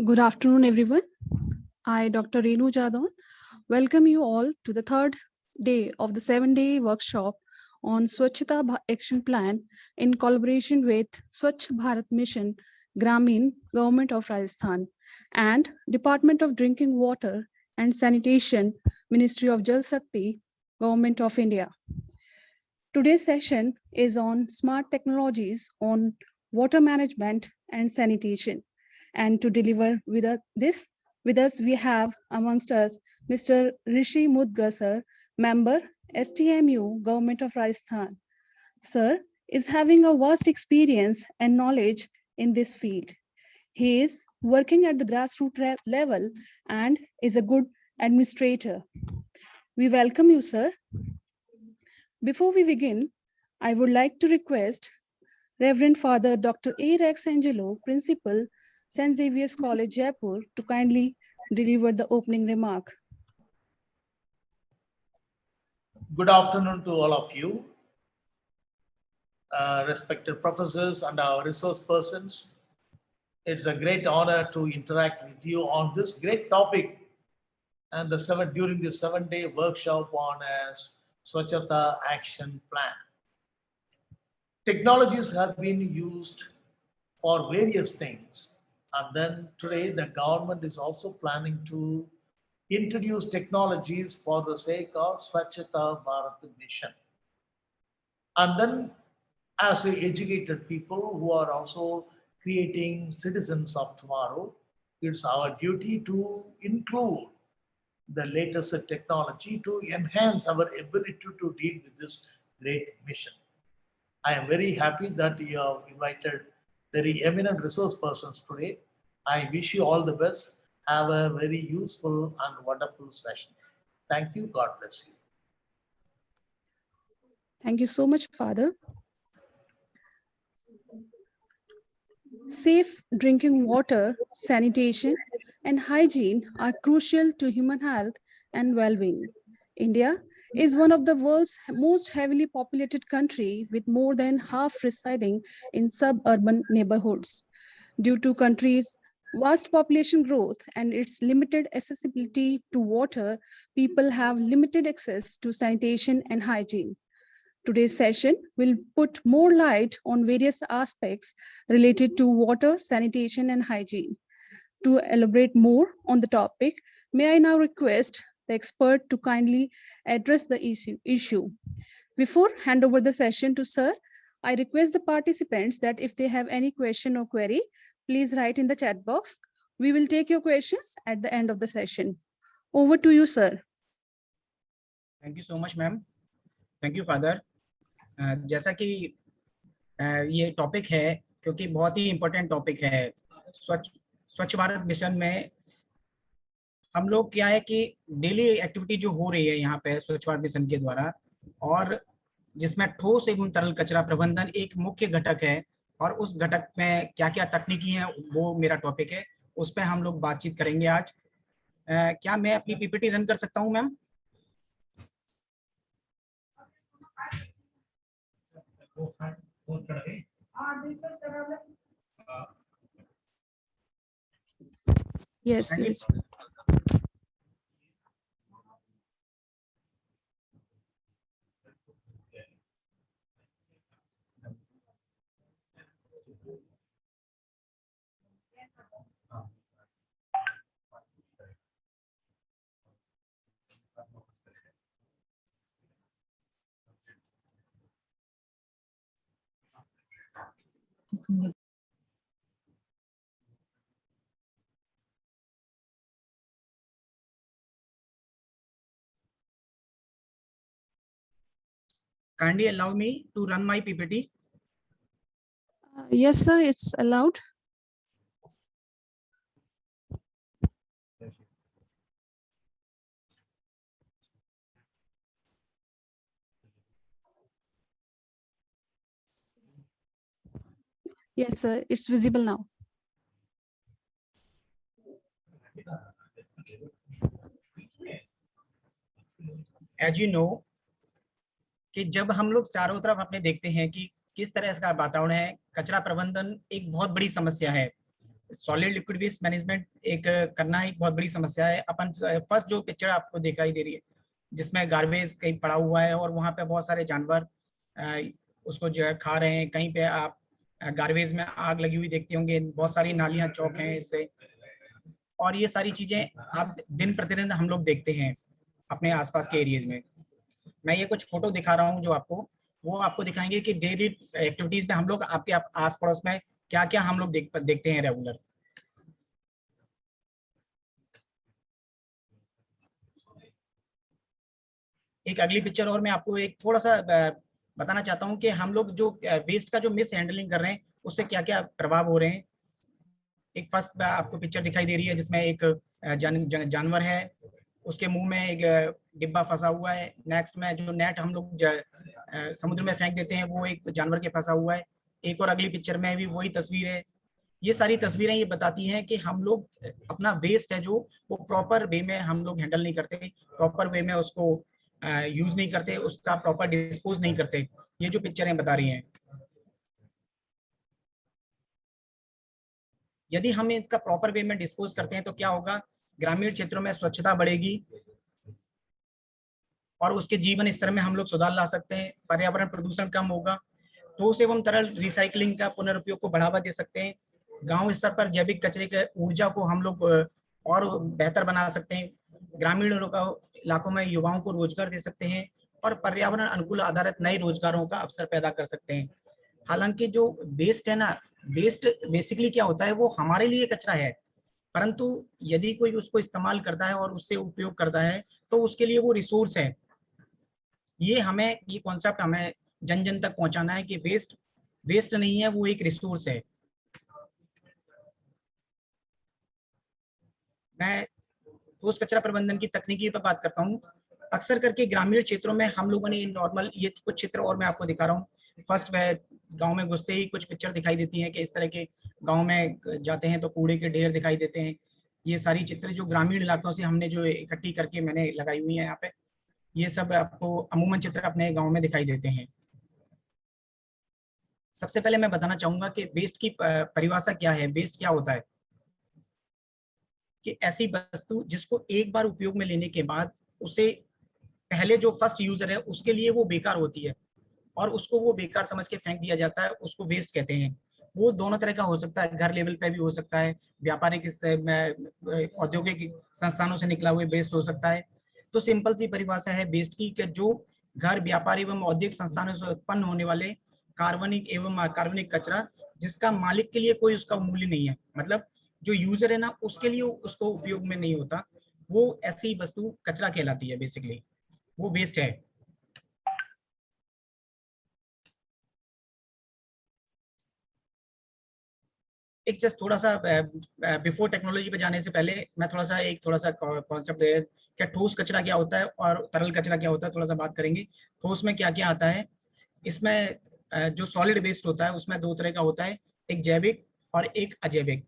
Good afternoon, everyone. I, Dr. Renu Jadon, welcome you all to the third day of the 7-day workshop on Swachhata Action Plan in collaboration with Swachh Bharat Mission, Gramin, Government of Rajasthan, and Department of Drinking Water and Sanitation, Ministry of Jal Shakti, Government of India. Today's session is on smart technologies on water management and sanitation. And to deliver with us, we have amongst us Mr. Rishi Mudgal, sir, member, STMU, Government of Rajasthan. Sir is having a vast experience and knowledge in this field. He is working at the grassroots level and is a good administrator. We welcome you, sir. Before we begin, I would like to request Reverend Father Dr. A. Rex Angelo, Principal, St. Xavier's College, Jaipur, to kindly deliver the opening remark. Good afternoon to all of you, respected professors and our resource persons. It's a great honor to interact with you on this great topic and during the 7-day workshop on Swachhata Action Plan. Technologies have been used for various things, and then today the government is also planning to introduce technologies for the sake of Swachhata Bharat Mission. And then as educated people who are also creating citizens of tomorrow, it's our duty to include the latest technology to enhance our ability to deal with this great mission. I am very happy that you have invited very eminent resource persons today. I wish you all the best. Have a very useful and wonderful session. Thank you. God bless you. Thank you so much, Father. Safe drinking water, sanitation, and hygiene are crucial to human health and well-being. India is one of the world's most heavily populated country, with more than half residing in suburban neighborhoods. Due to country's vast population growth and its limited accessibility to water, people have limited access to sanitation and hygiene. Today's session will put more light on various aspects related to water, sanitation, and hygiene. To elaborate more on the topic, may I now request the expert to kindly address the issue. Before hand over the session to Sir, I request the participants that if they have any question or query, please write in the chat box. We will take your questions at the end of the session. Over to you, sir. Thank you so much, ma'am. Thank you, Father. जैसा कि ये topic है, क्योंकि बहुत ही important topic है, स्वच्छ Bharat mission में हम लोग क्या है कि डेली एक्टिविटी जो हो रही है यहाँ पे स्वच्छ भारत मिशन के द्वारा, और जिसमें ठोस एवं तरल कचरा प्रबंधन एक मुख्य घटक है, और उस घटक में क्या क्या तकनीकी है वो मेरा टॉपिक है, उस पर हम लोग बातचीत करेंगे आज। क्या मैं अपनी पीपीटी रन कर सकता हूँ ma'am? Yes, yes. Kindly allow me to run my PPT. Yes, sir, it's allowed. Yes, sir, it's visible now. As you know, कि जब हम लोग चारों तरफ अपने देखते हैं कि किस तरह इसका वातावरण है, कचरा प्रबंधन एक बहुत बड़ी समस्या है, सॉलिड लिक्विड वेस्ट मैनेजमेंट एक करना एक बहुत बड़ी समस्या है। अपन फर्स्ट जो पिक्चर आपको दिखाई दे रही है जिसमें गार्बेज कहीं पड़ा हुआ है और वहाँ पे बहुत सारे जानवर उसको जो है खा रहे हैं। कहीं पे आप गार्बेज में आग लगी हुई देखते होंगे, बहुत सारी नालियां चौक हैं इससे, और ये सारी चीजें आप दिन प्रतिदिन हम लोग देखते हैं अपने आसपास के एरियाज में। मैं ये कुछ फोटो दिखा रहा हूँ जो आपको, वो आपको दिखाएंगे कि डेली एक्टिविटीज में हम लोग आपके आस पड़ोस में क्या क्या हम लोग देखते हैं रेगुलर। एक अगली पिक्चर और मैं आपको एक थोड़ा सा बताना चाहता हूँ कि हम लोग जो वेस्ट का जो मिस हैंडलिंग कर रहे हैं उससे क्या क्या प्रभाव हो रहे हैं। एक फर्स्ट आपको पिक्चर दिखाई दे रही है जिसमें एक जानवर है, उसके मुंह में एक डिब्बा फंसा हुआ है। नेक्स्ट में जो नेट हम लोग समुद्र में फेंक देते हैं वो एक जानवर के फंसा हुआ है। एक और अगली पिक्चर में भी वही तस्वीर है। ये सारी तस्वीरें ये बताती हैं कि हम लोग अपना वेस्ट है जो वो प्रॉपर वे में हम लोग हैंडल नहीं करते, प्रॉपर वे में उसको यूज नहीं करते, उसका प्रॉपर डिस्पोज नहीं करते। ये जो पिक्चरें बता रही हैं, यदि हम इसका प्रॉपर वे में डिस्पोज करते हैं तो क्या होगा, ग्रामीण क्षेत्रों में स्वच्छता बढ़ेगी और उसके जीवन स्तर में हम लोग सुधार ला सकते हैं। पर्यावरण प्रदूषण कम होगा। ठोस एवं तरल रिसाइकलिंग का पुनरुपयोग को बढ़ावा दे सकते हैं। गांव स्तर पर जैविक कचरे के ऊर्जा को हम लोग और बेहतर बना सकते हैं। ग्रामीण इलाकों में युवाओं को रोजगार दे सकते हैं और पर्यावरण अनुकूल आधारित नए रोजगारों का अवसर पैदा कर सकते हैं। हालांकि जो वेस्ट है ना, वेस्ट बेसिकली क्या होता है, वो हमारे लिए कचरा है, परंतु यदि कोई उसको इस्तेमाल करता है और उससे उपयोग करता है तो उसके लिए वो रिसोर्स है। ये कॉन्सेप्ट हमें जन जन तक पहुंचाना है कि वेस्ट वेस्ट नहीं है, वो एक रिसोर्स है। मैं ठोस कचरा प्रबंधन की तकनीकी पर बात करता हूँ। अक्सर करके ग्रामीण क्षेत्रों में हम लोगों ने नॉर्मल, ये कुछ चित्र और मैं आपको दिखा रहा हूँ। फर्स्ट वह गांव में घुसते ही कुछ पिक्चर दिखाई देती हैं कि इस तरह के गांव में जाते हैं तो कूड़े के ढेर दिखाई देते हैं। ये सारी चित्र जो ग्रामीण इलाकों से हमने जो इकट्ठी करके मैंने लगाई हुई है यहाँ पे, ये सब आपको अमूमन चित्र अपने गाँव में दिखाई देते हैं। सबसे पहले मैं बताना चाहूंगा कि वेस्ट की परिभाषा क्या है। वेस्ट क्या होता है कि ऐसी वस्तु जिसको एक बार उपयोग में लेने के बाद उसे पहले जो फर्स्ट यूजर है उसके लिए वो बेकार होती है और उसको वो बेकार समझ के फेंक दिया जाता है, उसको वेस्ट कहते हैं। वो दोनों तरह का हो सकता है, घर लेवल पे भी हो सकता है, व्यापारिक औद्योगिक संस्थानों से निकला हुआ वेस्ट हो सकता है। तो सिंपल सी परिभाषा है वेस्ट की कि जो घर, व्यापारी एवं औद्योगिक संस्थानों से उत्पन्न होने वाले कार्बनिक एवं अकार्बनिक कचरा जिसका मालिक के लिए कोई उसका मूल्य नहीं है, मतलब जो यूजर है ना उसके लिए उसको उपयोग में नहीं होता, वो ऐसी वस्तु कचरा कहलाती है। बेसिकली वो वेस्ट है। एक जस्ट थोड़ा सा बिफोर टेक्नोलॉजी पे जाने से पहले मैं थोड़ा सा कॉन्सेप्ट है क्या ठोस कचरा क्या होता है और तरल कचरा क्या होता है, थोड़ा सा बात करेंगे। ठोस में क्या क्या आता है, इसमें जो सॉलिड वेस्ट होता है उसमें दो तरह का होता है, एक जैविक और एक अजैविक।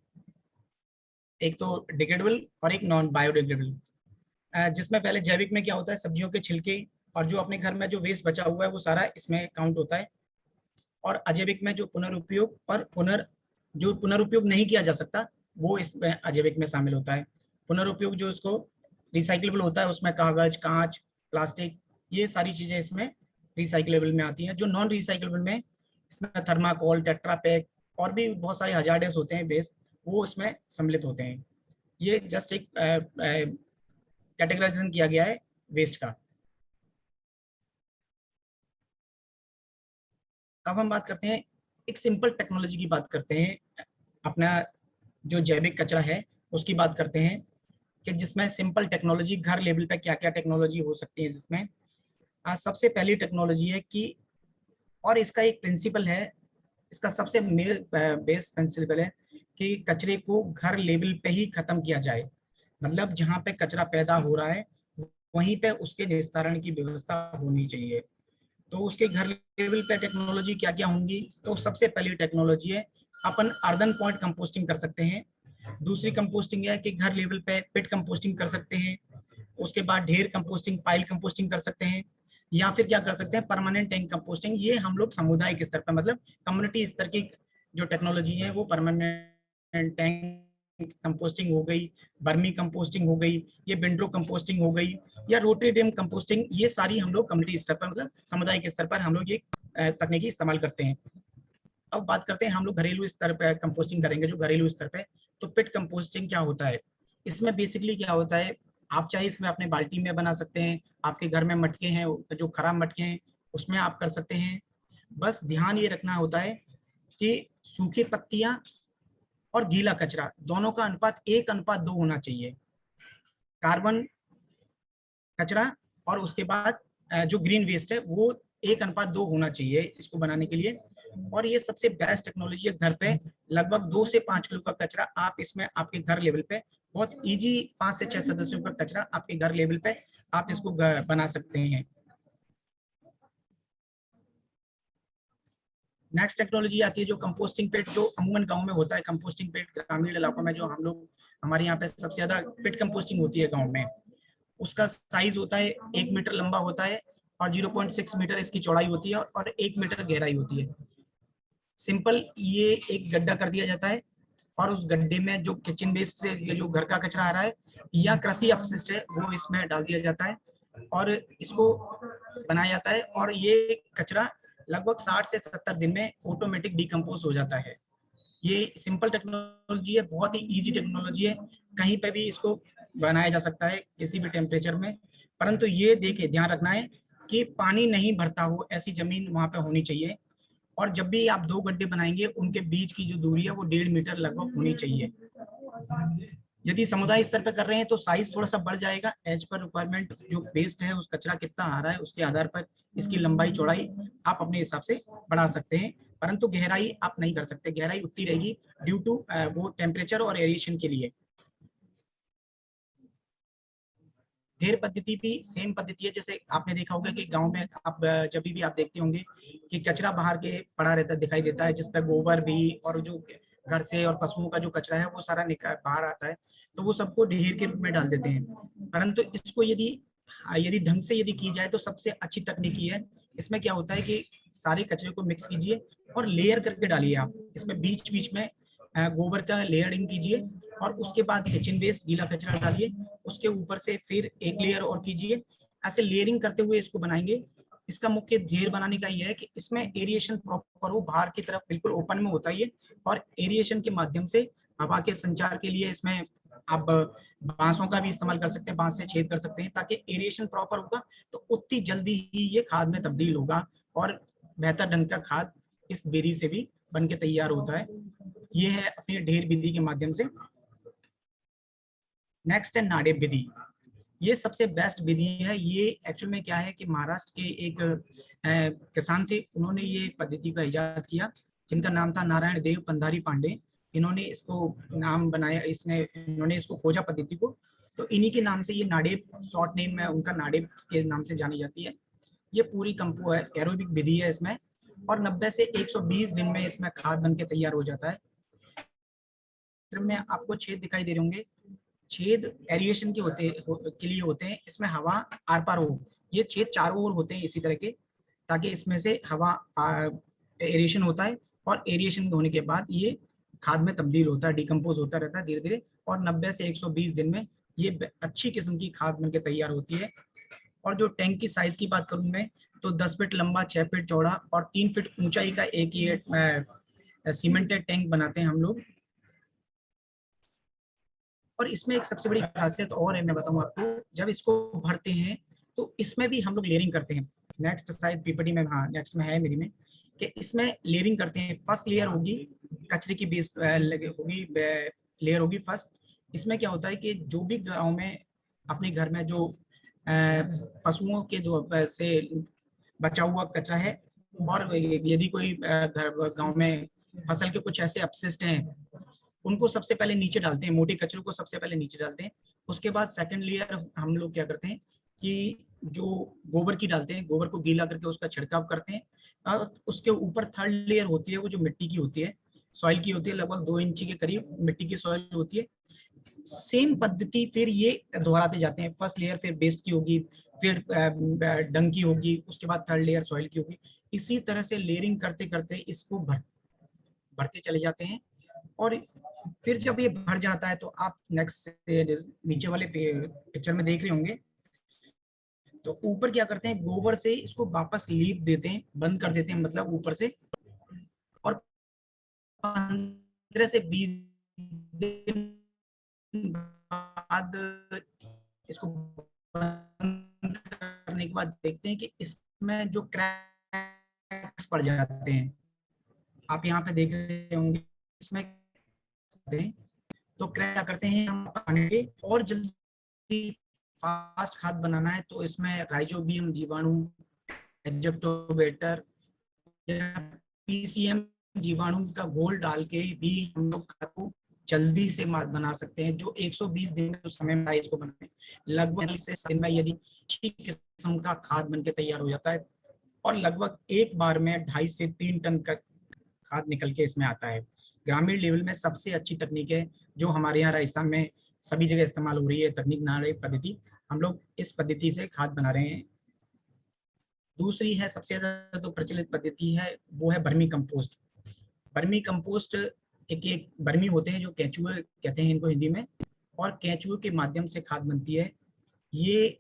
एक तो डिग्रेडेबल और एक नॉन बायोडिग्रेडेबल। जिसमें पहले जैविक में क्या होता है, सब्जियों के छिलके और जो अपने घर में जो वेस्ट बचा हुआ है वो सारा इसमें काउंट होता है। और अजैविक में जो पुनरुपयोग और जो पुनरुपयोग नहीं किया जा सकता वो इसमें अजैविक में शामिल होता है। पुनरुपयोग जो इसको रिसाइक्लेबल होता है उसमें कागज, कांच, प्लास्टिक, ये सारी चीजें इसमें रिसाइक्लेबल में आती हैं। जो नॉन रिसाइक्लेबल में इसमें थर्माकोल, टेट्रा पैक और भी बहुत सारे हजार्डस होते हैं वेस्ट, वो इसमें सम्मिलित होते हैं। ये जस्ट एक कैटेगराइजेशन किया गया है वेस्ट का। अब हम बात करते हैं, एक सिंपल टेक्नोलॉजी की बात करते हैं। अपना जो जैविक कचरा है उसकी बात करते हैं कि जिसमें सिंपल टेक्नोलॉजी घर लेवल पे क्या क्या टेक्नोलॉजी हो सकती है। जिसमें सबसे पहली टेक्नोलॉजी है कि, और इसका एक प्रिंसिपल है, इसका सबसे बेस प्रिंसिपल है कि कचरे को घर लेवल पे ही खत्म किया जाए। मतलब जहाँ पे कचरा पैदा हो रहा है वहीं पे उसके निस्तारण की व्यवस्था होनी चाहिए। तो उसके घर लेवल पे टेक्नोलॉजी क्या क्या होंगी, तो सबसे पहली टेक्नोलॉजी है अपन अर्दन पॉइंट कंपोस्टिंग कर सकते हैं। दूसरी कंपोस्टिंग है कि घर लेवल पे पिट कंपोस्टिंग कर सकते हैं। उसके बाद ढेर कंपोस्टिंग, पाइल कंपोस्टिंग कर सकते हैं, या फिर क्या कर सकते हैं, परमानेंट टैंक कंपोस्टिंग। ये हम लोग सामुदायिक स्तर पर मतलब कम्युनिटी स्तर की जो टेक्नोलॉजी है वो परमानेंट टैंक कंपोस्टिंग हो गई, बर्मी कंपोस्टिंग हो गई, ये विंडो कंपोस्टिंग हो गई, या रोटरी ड्रम कंपोस्टिंग, ये सारी हम लोग कम्युनिटी स्तर पर, मतलब समुदाय के स्तर पर हम लोग ये तकनीकी इस्तेमाल करते हैं। अब बात करते हैं हम लोग घरेलू स्तर पर कंपोस्टिंग करेंगे, जो घरेलू स्तर पे। तो पिट कंपोस्टिंग क्या होता है? इसमें बेसिकली क्या होता है, आप चाहे इसमें अपने बाल्टी में बना सकते हैं, आपके घर में मटके हैं, जो खराब मटके हैं उसमें आप कर सकते हैं। बस ध्यान ये रखना होता है कि सूखी पत्तियां और गीला कचरा दोनों का अनुपात 1:2 होना चाहिए। कार्बन कचरा और उसके बाद जो ग्रीन वेस्ट है वो 1:2 होना चाहिए इसको बनाने के लिए। और ये सबसे बेस्ट टेक्नोलॉजी है। घर पे लगभग 2 से 5 किलो का कचरा आप इसमें आपके घर लेवल पे बहुत इजी, 5 से 6 सदस्यों का कचरा आपके घर लेवल पे आप इसको बना सकते हैं। नेक्स्ट टेक्नोलॉजी आती है जो कंपोस्टिंग पिट, जो अमूमन गांव में होता है। कंपोस्टिंग पिट ग्रामीण इलाकों में जो हम लोग, हमारे यहाँ पे सबसे ज्यादा पिट कंपोस्टिंग होती है गाँव में। उसका साइज होता है 1 मीटर लंबा होता है और 0.6 मीटर इसकी चौड़ाई होती है और 1 मीटर गहराई होती है। सिंपल, ये एक गड्ढा कर दिया जाता है और उस गड्ढे में जो किचन वेस्ट से जो घर का कचरा आ रहा है या कृषि अपशिष्ट है वो इसमें डाल दिया जाता है और इसको बनाया जाता है। और ये कचरा लगभग 60 से 70 दिन में ऑटोमेटिक डिकम्पोज हो जाता है। ये सिंपल टेक्नोलॉजी है, बहुत ही इजी टेक्नोलॉजी है, कहीं पे भी इसको बनाया जा सकता है किसी भी टेम्परेचर में। परंतु ये देखिए, ध्यान रखना है कि पानी नहीं भरता हो ऐसी जमीन वहां पे होनी चाहिए। और जब भी आप 2 गड्ढे बनाएंगे उनके बीच की जो दूरी है वो 1.5 मीटर लगभग होनी चाहिए। यदि समुदाय स्तर पर कर रहे हैं तो साइज थोड़ा सा बढ़ जाएगा एज पर रिक्वायरमेंट। जो वेस्ट है, उस कचरा कितना आ रहा है उसके आधार पर इसकी लंबाई चौड़ाई आप अपने हिसाब से बढ़ा सकते हैं, परंतु गहराई आप नहीं कर सकते। गहराई उतनी रहेगी ड्यू टू वो टेम्परेचर और एरिएशन के लिए। ढेर पद्धति भी सेम पद्धति है। जैसे आपने देखा होगा कि गांव में आप जब भी आप देखते होंगे कि कचरा बाहर के पड़ा रहता दिखाई देता है, जिसपे गोबर भी और जो घर से और पशुओं का जो कचरा है वो सारा बाहर आता है, तो वो सबको ढेर के रूप में डाल देते हैं। परंतु इसको यदि ढंग से यदि की जाए तो सबसे अच्छी तकनीकी है। इसमें क्या होता है कि सारे कचरे को मिक्स कीजिए और लेयर करके डालिए। आप इसमें बीच बीच में गोबर का लेयरिंग कीजिए और उसके बाद किचन वेस्ट गीला कचरा डालिए, उसके ऊपर से फिर एक लेयर और कीजिए। ऐसे लेयरिंग करते हुए इसको बनाएंगे। इसका मुख्य ध्येय बनाने का यह है कि इसमें एरिएशन प्रॉपर हो, बाहर की तरफ बिल्कुल ओपन में होता है और एरिएशन के माध्यम से हवा के संचार के लिए इसमें आप बांसों का भी इस्तेमाल कर सकते हैं, बांस से छेद कर सकते हैं, ताकि एरिएशन प्रॉपर होगा तो उतनी जल्दी ही ये खाद में तब्दील होगा और बेहतर ढंग का खाद इस विधि से भी बन के तैयार होता है। ये है अपनी ढेर विधि के माध्यम से। नेक्स्ट है नाडेप विधि। ये सबसे बेस्ट विधि है। ये एक्चुअल में क्या है कि महाराष्ट्र के एक किसान थे, उन्होंने ये पद्धति का इजाद किया, जिनका नाम था नारायण देव पंधारी पांडे। इन्होंने इसको नाम बनाया, इन्होंने इसको खोजा पद्धति को, तो इन्हीं के नाम से ये नाडेप, शॉर्ट नेम में उनका नाडेप के नाम से जानी जाती है। ये पूरी कंपो है, एरोबिक विधि है इसमें, और 90 से 120 दिन में इसमें खाद बन के तैयार हो जाता है। में आपको छेद दिखाई दे रहे होंगे, छेद एरिएशन के लिए होते हैं, इसमें हवा आर पार हो। ये छेद चारों ओर होते हैं इसी तरह के, ताकि इसमें से हवा एरिएशन होता है और एरिएशन होने के बाद ये खाद में तब्दील होता है, डिकम्पोज होता रहता है धीरे धीरे, और 90 से 120 दिन में ये अच्छी किस्म की खाद बनके तैयार होती है। और जो टैंक की साइज की बात करूं मैं, तो 10 फीट लंबा, 6 फीट चौड़ा और 3 फीट ऊंचाई का एक ये सीमेंटेड टैंक बनाते हैं हम लोग। और इसमें एक सबसे बड़ी खासियत और है, मैं बताऊं आपको, जब इसको भरते हैं तो इसमें भी हम लोग लेयरिंग करते हैं। नेक्स्ट शायद पीपीटी में, हाँ नेक्स्ट में है मेरी में, कि इसमें लेयरिंग करते हैं। फर्स्ट लेयर होगी कचरे की बेस होगी, लेयर होगी फर्स्ट। इसमें क्या होता है कि जो भी गाँव में अपने घर में जो पशुओं के से बचा हुआ कचरा है, और यदि कोई गाँव में फसल के कुछ ऐसे अपशिष्ट हैं, उनको सबसे पहले नीचे डालते हैं, मोटे कचरे को सबसे पहले नीचे डालते हैं। उसके बाद सेकंड लेयर हम लोग क्या करते हैं कि जो गोबर की डालते हैं, गोबर को गीला करके उसका छिड़काव करते हैं। और उसके ऊपर थर्ड लेयर होती है, वो जो मिट्टी की होती है, सॉइल की होती है, लगभग 2 इंची के करीब मिट्टी की सॉइल होती है। सेम पद्धति फिर ये दोहराते जाते हैं। फर्स्ट लेयर फिर बेस्ट की होगी, फिर डंग की होगी, उसके बाद थर्ड लेयर सॉइल की होगी। इसी तरह से लेयरिंग करते करते इसको भरते चले जाते हैं। और फिर जब ये भर जाता है तो आप नेक्स्ट नीचे वाले पिक्चर में देख रहे होंगे, तो ऊपर क्या करते हैं, गोबर से इसको वापस लीप देते हैं, बंद कर देते हैं मतलब ऊपर से, और 15 से 20 दिन बाद इसको बंद करने के बाद देखते हैं कि इसमें जो क्रैक्स पड़ जाते हैं, आप यहाँ पे देख रहे होंगे इसमें, तो क्या करते हैं हम पानी के, और जल्दी फास्ट खाद बनाना है तो इसमें राइजोबियम जीवाणु, एजप्टोबैक्टर या पीसीएम जीवाणु का घोल डाल के भी हम लोग खाद को जल्दी से बना सकते हैं, जो 120 दिन में समय में इसको बनाने लगभग से दिन में यदि अच्छी किस्म का खाद बनके तैयार हो जाता है, और लगभग एक बार में 2.5 से 3 टन का खाद निकल के इसमें आता है। ग्रामीण लेवल में सबसे अच्छी तकनीक है जो हमारे यहाँ राजस्थान में सभी जगह इस्तेमाल हो रही है, तकनीक नाड़े पद्धति, हम लोग इस पद्धति से खाद बना रहे हैं। दूसरी है सबसे ज्यादा तो प्रचलित पद्धति है, वो है बर्मी कंपोस्ट। बर्मी कंपोस्ट एक बर्मी होते हैं जो केंचुए कहते हैं इनको हिंदी में, और केंचुए के माध्यम से खाद बनती है। ये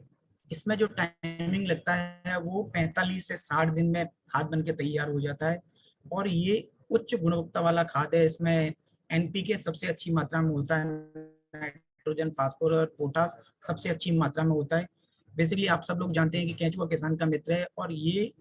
इसमें जो टाइमिंग लगता है वो 45 से 60 दिन में खाद बन के तैयार हो जाता है, और ये उच्च गुणवत्ता वाला खाद है। इसमें एनपीके सबसे अच्छी मात्रा में होता है, नाइट्रोजन, फास्फोरस और पोटास सबसे अच्छी मात्रा में होता है। बेसिकली आप सब लोग जानते हैं कि केंचुआ किसान का मित्र है, और ये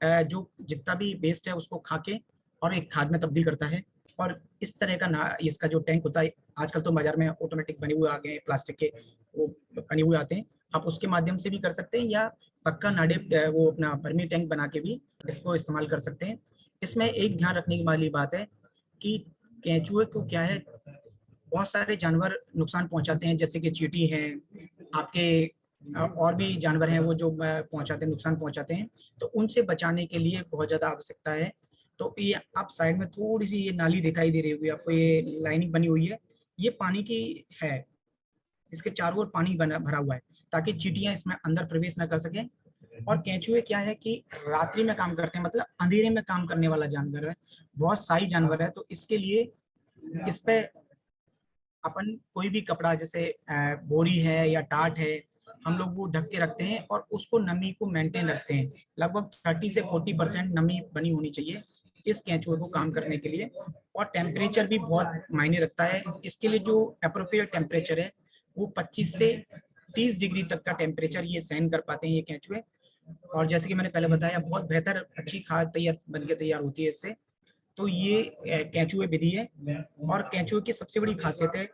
जो जितना भी वेस्ट है उसको खा के और एक खाद में तब्दील करता है। और इस तरह का इसका जो टैंक होता है, आजकल तो बाजार में ऑटोमेटिक बने हुए आ गए हैं, प्लास्टिक के वो बने हुए आते हैं, आप उसके माध्यम से भी कर सकते हैं, या पक्का नाडे वो अपना बर्मी टैंक बना के भी इसको इस्तेमाल कर सकते हैं। इसमें एक ध्यान रखने वाली बात है कि केंचुए को क्या है, बहुत सारे जानवर नुकसान पहुंचाते हैं, जैसे कि चींटी हैं, आपके और भी जानवर हैं वो जो पहुंचाते हैं, नुकसान पहुंचाते हैं, तो उनसे बचाने के लिए बहुत ज्यादा आवश्यकता है। तो ये आप साइड में थोड़ी सी ये नाली दिखाई दे रही होगी आपको, ये लाइनिंग बनी हुई है, ये पानी की है, इसके चारों ओर पानी बना भरा हुआ है ताकि चींटियां इसमें अंदर प्रवेश न कर सकें। और केंचुए क्या है कि रात्रि में काम करते हैं, मतलब अंधेरे में काम करने वाला जानवर है, बहुत सारी जानवर है, तो इसके लिए इस पे अपन कोई भी कपड़ा जैसे बोरी है या टाट है, हम लोग वो ढक के रखते हैं और उसको नमी को मेंटेन रखते हैं। लगभग 30 से 40% नमी बनी होनी चाहिए इस केंचुए को काम करने के लिए। और टेम्परेचर भी बहुत मायने रखता है, इसके लिए जो अप्रोप्रिएट टेम्परेचर है वो 25 से 30 डिग्री तक का टेम्परेचर ये सहन कर पाते हैं ये केंचुए। और जैसे कि मैंने पहले बताया, बहुत बेहतर अच्छी खाद तैयार बन के तैयार होती है इससे। तो ये केंचुए विधि है, और केंचुए की सबसे बड़ी खासियत है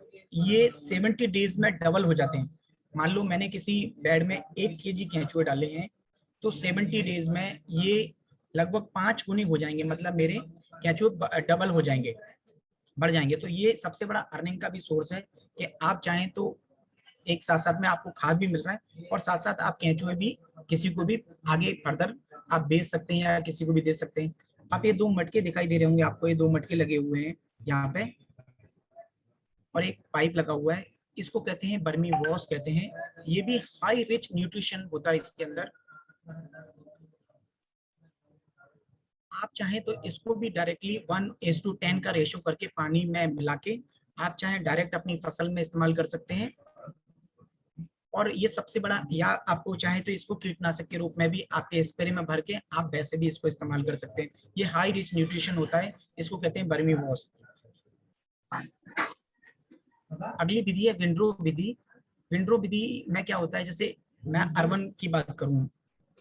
ये 70 डेज में डबल हो जाते हैं। मान लो मैंने किसी बेड में 1 केजी केंचुए डाले हैं, तो 70 डेज में ये लगभग 5 गुनी हो जाएंगे, मतलब मेरे केंचुए डबल हो जाएंगे, बढ़ जाएंगे। तो ये सबसे बड़ा अर्निंग का भी सोर्स है कि आप चाहें तो एक साथ साथ में आपको खाद भी मिल रहा है, और साथ साथ आप केंचुए भी किसी को भी आगे फर्दर आप बेच सकते हैं या किसी को भी दे सकते हैं। आप ये 2 मटके दिखाई दे रहे होंगे आपको, ये 2 मटके लगे हुए हैं यहाँ पे, और एक पाइप लगा हुआ है, इसको कहते हैं बर्मी वॉश कहते हैं। ये भी हाई रिच न्यूट्रिशन होता है इसके अंदर। आप चाहें तो इसको भी डायरेक्टली 1:10 का रेशो करके पानी में मिला के आप चाहें डायरेक्ट अपनी फसल में इस्तेमाल कर सकते हैं। और ये सबसे बड़ा, या आपको चाहे तो इसको कीटनाशक के रूप में भी आपके स्प्रे में भर के आप वैसे भी इसको इस्तेमाल कर सकते हैं। ये हाई रिच न्यूट्रिशन होता है, इसको कहते हैं बर्मी वॉश। अगली विधि है विंड्रो विधि। विंड्रो विधि में क्या होता है, जैसे मैं अर्बन की बात करूं,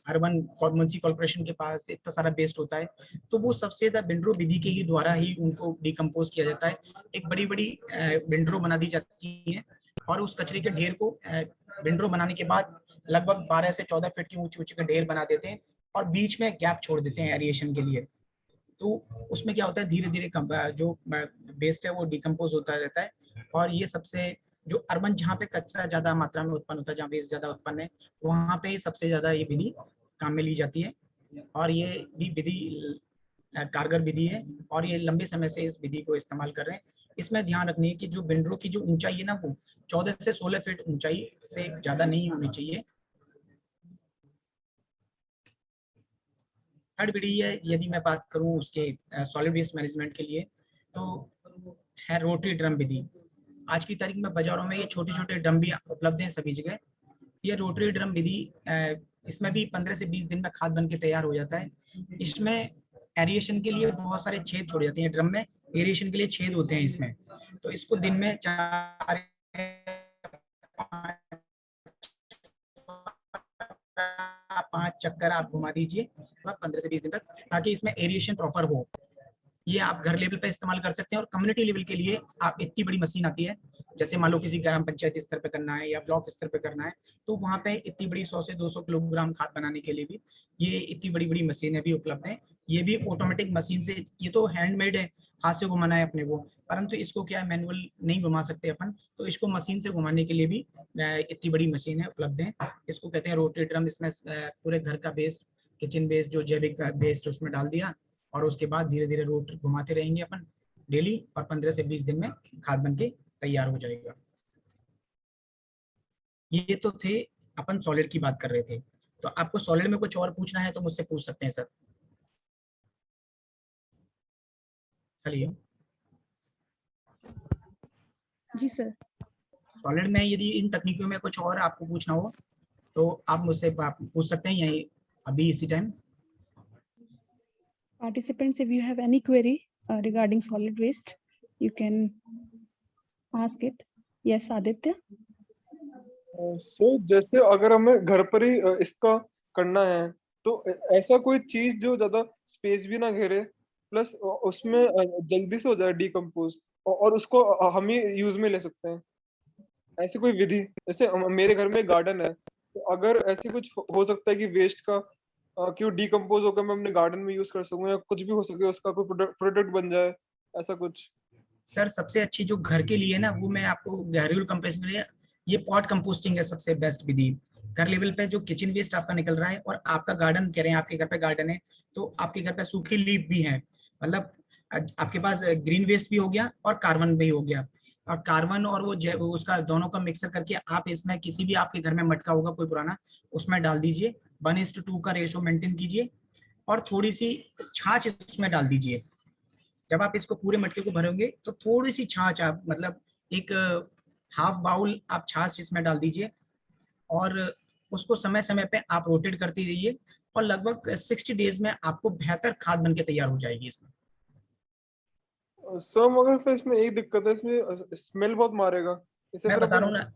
अर्बन म्युनिसिपल कॉर्पोरेशन के पास इतना सारा वेस्ट होता है, तो वो सबसे ज्यादा विंड्रो विधि के ही द्वारा ही उनको डिकम्पोज किया जाता है। एक बड़ी बड़ी विंड्रो बना दी जाती है, और उस कचरे के ढेर को विंड्रो बनाने के बाद लगभग 12 से 14 फीट की ऊंचे ऊंचे के ढेर बना देते हैं, और बीच में गैप छोड़ देते हैं एरिएशन के लिए। तो उसमें क्या होता है, धीरे धीरे जो वेस्ट है वो डिकम्पोज होता रहता है। और ये सबसे जो अर्बन, जहाँ पे कचरा ज्यादा मात्रा में उत्पन्न होता है, जहाँ वेस्ट ज्यादा उत्पन्न है, वहाँ पे सबसे ज्यादा ये विधि काम में ली जाती है। और ये भी विधि कारगर विधि है, और ये लंबे समय से इस विधि को इस्तेमाल कर रहे हैं। इसमें ध्यान रखनी है कि जो विंड्रो की जो ऊंचाई है ना, वो 14 से 16 फीट ऊंचाई से ज्यादा नहीं होनी चाहिए। थर्ड विधि है, यदि मैं बात करूं उसके सॉलिड वेस्ट मैनेजमेंट के लिए, तो है रोटरी ड्रम विधि। आज की तारीख में बाजारों में ये छोटे छोटे ड्रम भी उपलब्ध हैं सभी जगह। ये रोटरी ड्रम विधि, इसमें भी 15 से 20 दिन में खाद बन के तैयार हो जाता है। इसमें एरिएशन के लिए बहुत सारे छेद छोड़े जाते हैं, ड्रम में एरिएशन के लिए छेद होते हैं इसमें। तो इसको दिन में 4 5 चक्कर आप घुमा दीजिए 15 से 20 दिन तक, ताकि इसमें एरिएशन प्रॉपर हो। ये आप घर लेवल पे इस्तेमाल कर सकते हैं। और कम्युनिटी लेवल के लिए आप इतनी बड़ी मशीन आती है, जैसे मान लो किसी ग्राम पंचायत स्तर पे करना है या ब्लॉक स्तर पे करना है, तो वहाँ पे इतनी बड़ी 100 से 200 किलोग्राम खाद बनाने के लिए भी ये इतनी बड़ी बड़ी मशीनें भी उपलब्ध हैं। ये भी ऑटोमेटिक मशीन से, ये तो हैंडमेड है, हाथ से घुमाना है अपने को, परंतु इसको क्या है मैनुअल नहीं घुमा सकते अपन, तो इसको मशीन से घुमाने के लिए भी इतनी बड़ी मशीनें उपलब्ध हैं। इसको कहते हैं रोटरी ड्रम। इसमें पूरे घर का वेस्ट, किचन वेस्ट, जो जैविक वेस्ट उसमें डाल दिया, और उसके बाद धीरे धीरे रोट घुमाते रहेंगे अपन डेली, और 15 से 20 दिन में खाद बन के तैयार हो जाएगा। ये तो थे अपन सॉलिड की बात कर रहे थे। तो आपको सॉलिड में कुछ और पूछना है तो मुझसे पूछ सकते हैं सर। चलिए, जी सर। सॉलिड में यदि इन तकनीकों में कुछ और आपको पूछना हो तो आप मुझसे पूछ सकते हैं यही अभी इसी time. Participants, if you have any query regarding solid waste, you can ask it. Yes, Aditya. Sir जैसे अगर हमें घर पर ही इसका करना है, तो ऐसा कोई चीज जो ज्यादा स्पेस भी ना घेरे, प्लस उसमें जल्दी से हो जाए डिकम्पोज, और उसको हम ही यूज में ले सकते हैं, ऐसी कोई विधि? जैसे मेरे घर में गार्डन है, तो अगर ऐसी कुछ हो सकता है कि वेस्ट का क्यों डिकम्पोज होकर मैं अपने गार्डन में यूज कर सकूं, या कुछ भी हो सके उसका कोई प्रोडक्ट बन जाए, ऐसा कुछ? सर सबसे अच्छी जो घर के लिए ना, वो मैं आपको घरेलू कंपोस्टिंग के लिए ये पॉट कंपोस्टिंग है सबसे बेस्ट विधि। घर लेवल पे जो किचन वेस्ट आपका निकल रहा है, और आपका गार्डन कह रहे हैं, आपके घर पे गार्डन है, तो आपके घर पे सूखी लीफ भी है, मतलब आपके पास ग्रीन वेस्ट भी हो गया और कार्बन भी हो गया, और कार्बन और वो उसका दोनों का मिक्सर करके आप इसमें किसी भी आपके घर में मटका होगा कोई पुराना, उसमें डाल दीजिए। 1:2 का रेशो मेंटेन कीजिए, और थोड़ी सी छाछ उसमें डाल दीजिए। जब आप इसको पूरे मटके को भरोगे तो थोड़ी सी छाछ, आप मतलब एक हाफ बाउल आप छाछ इसमें डाल दीजिए, और उसको समय समय पे आप रोटेट करते रहिए, और लगभग 60 डेज में आपको बेहतर खाद बन के तैयार हो जाएगी इसमें। सर मगर फिर इसमें एक दिक्कत है, इसमें स्मेल बहुत मारेगा इसे। मैं फिर बता रहा हूँ ना,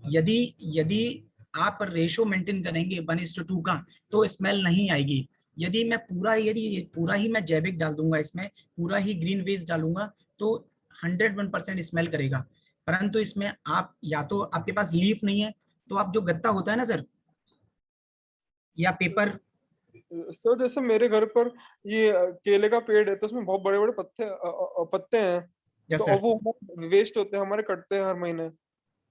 यदि आप रेशो मेंटेन करेंगे 1:2 का, तो स्मेल नहीं आएगी। यदि पूरा ही मैं जैविक डाल दूंगा इसमें, पूरा ही ग्रीन वेस्ट डालूंगा, तो 101% स्मेल करेगा। परंतु इसमें आप या तो आपके पास लीफ नहीं है, तो आप जो गत्ता होता है ना सर, या पेपर। सर जैसे मेरे घर पर ये केले का पेड़ है, तो उसमें बहुत बड़े बड़े पत्ते हैं, यस तो सर, वो वेस्ट होते हैं हमारे, कटते हैं हर महीने।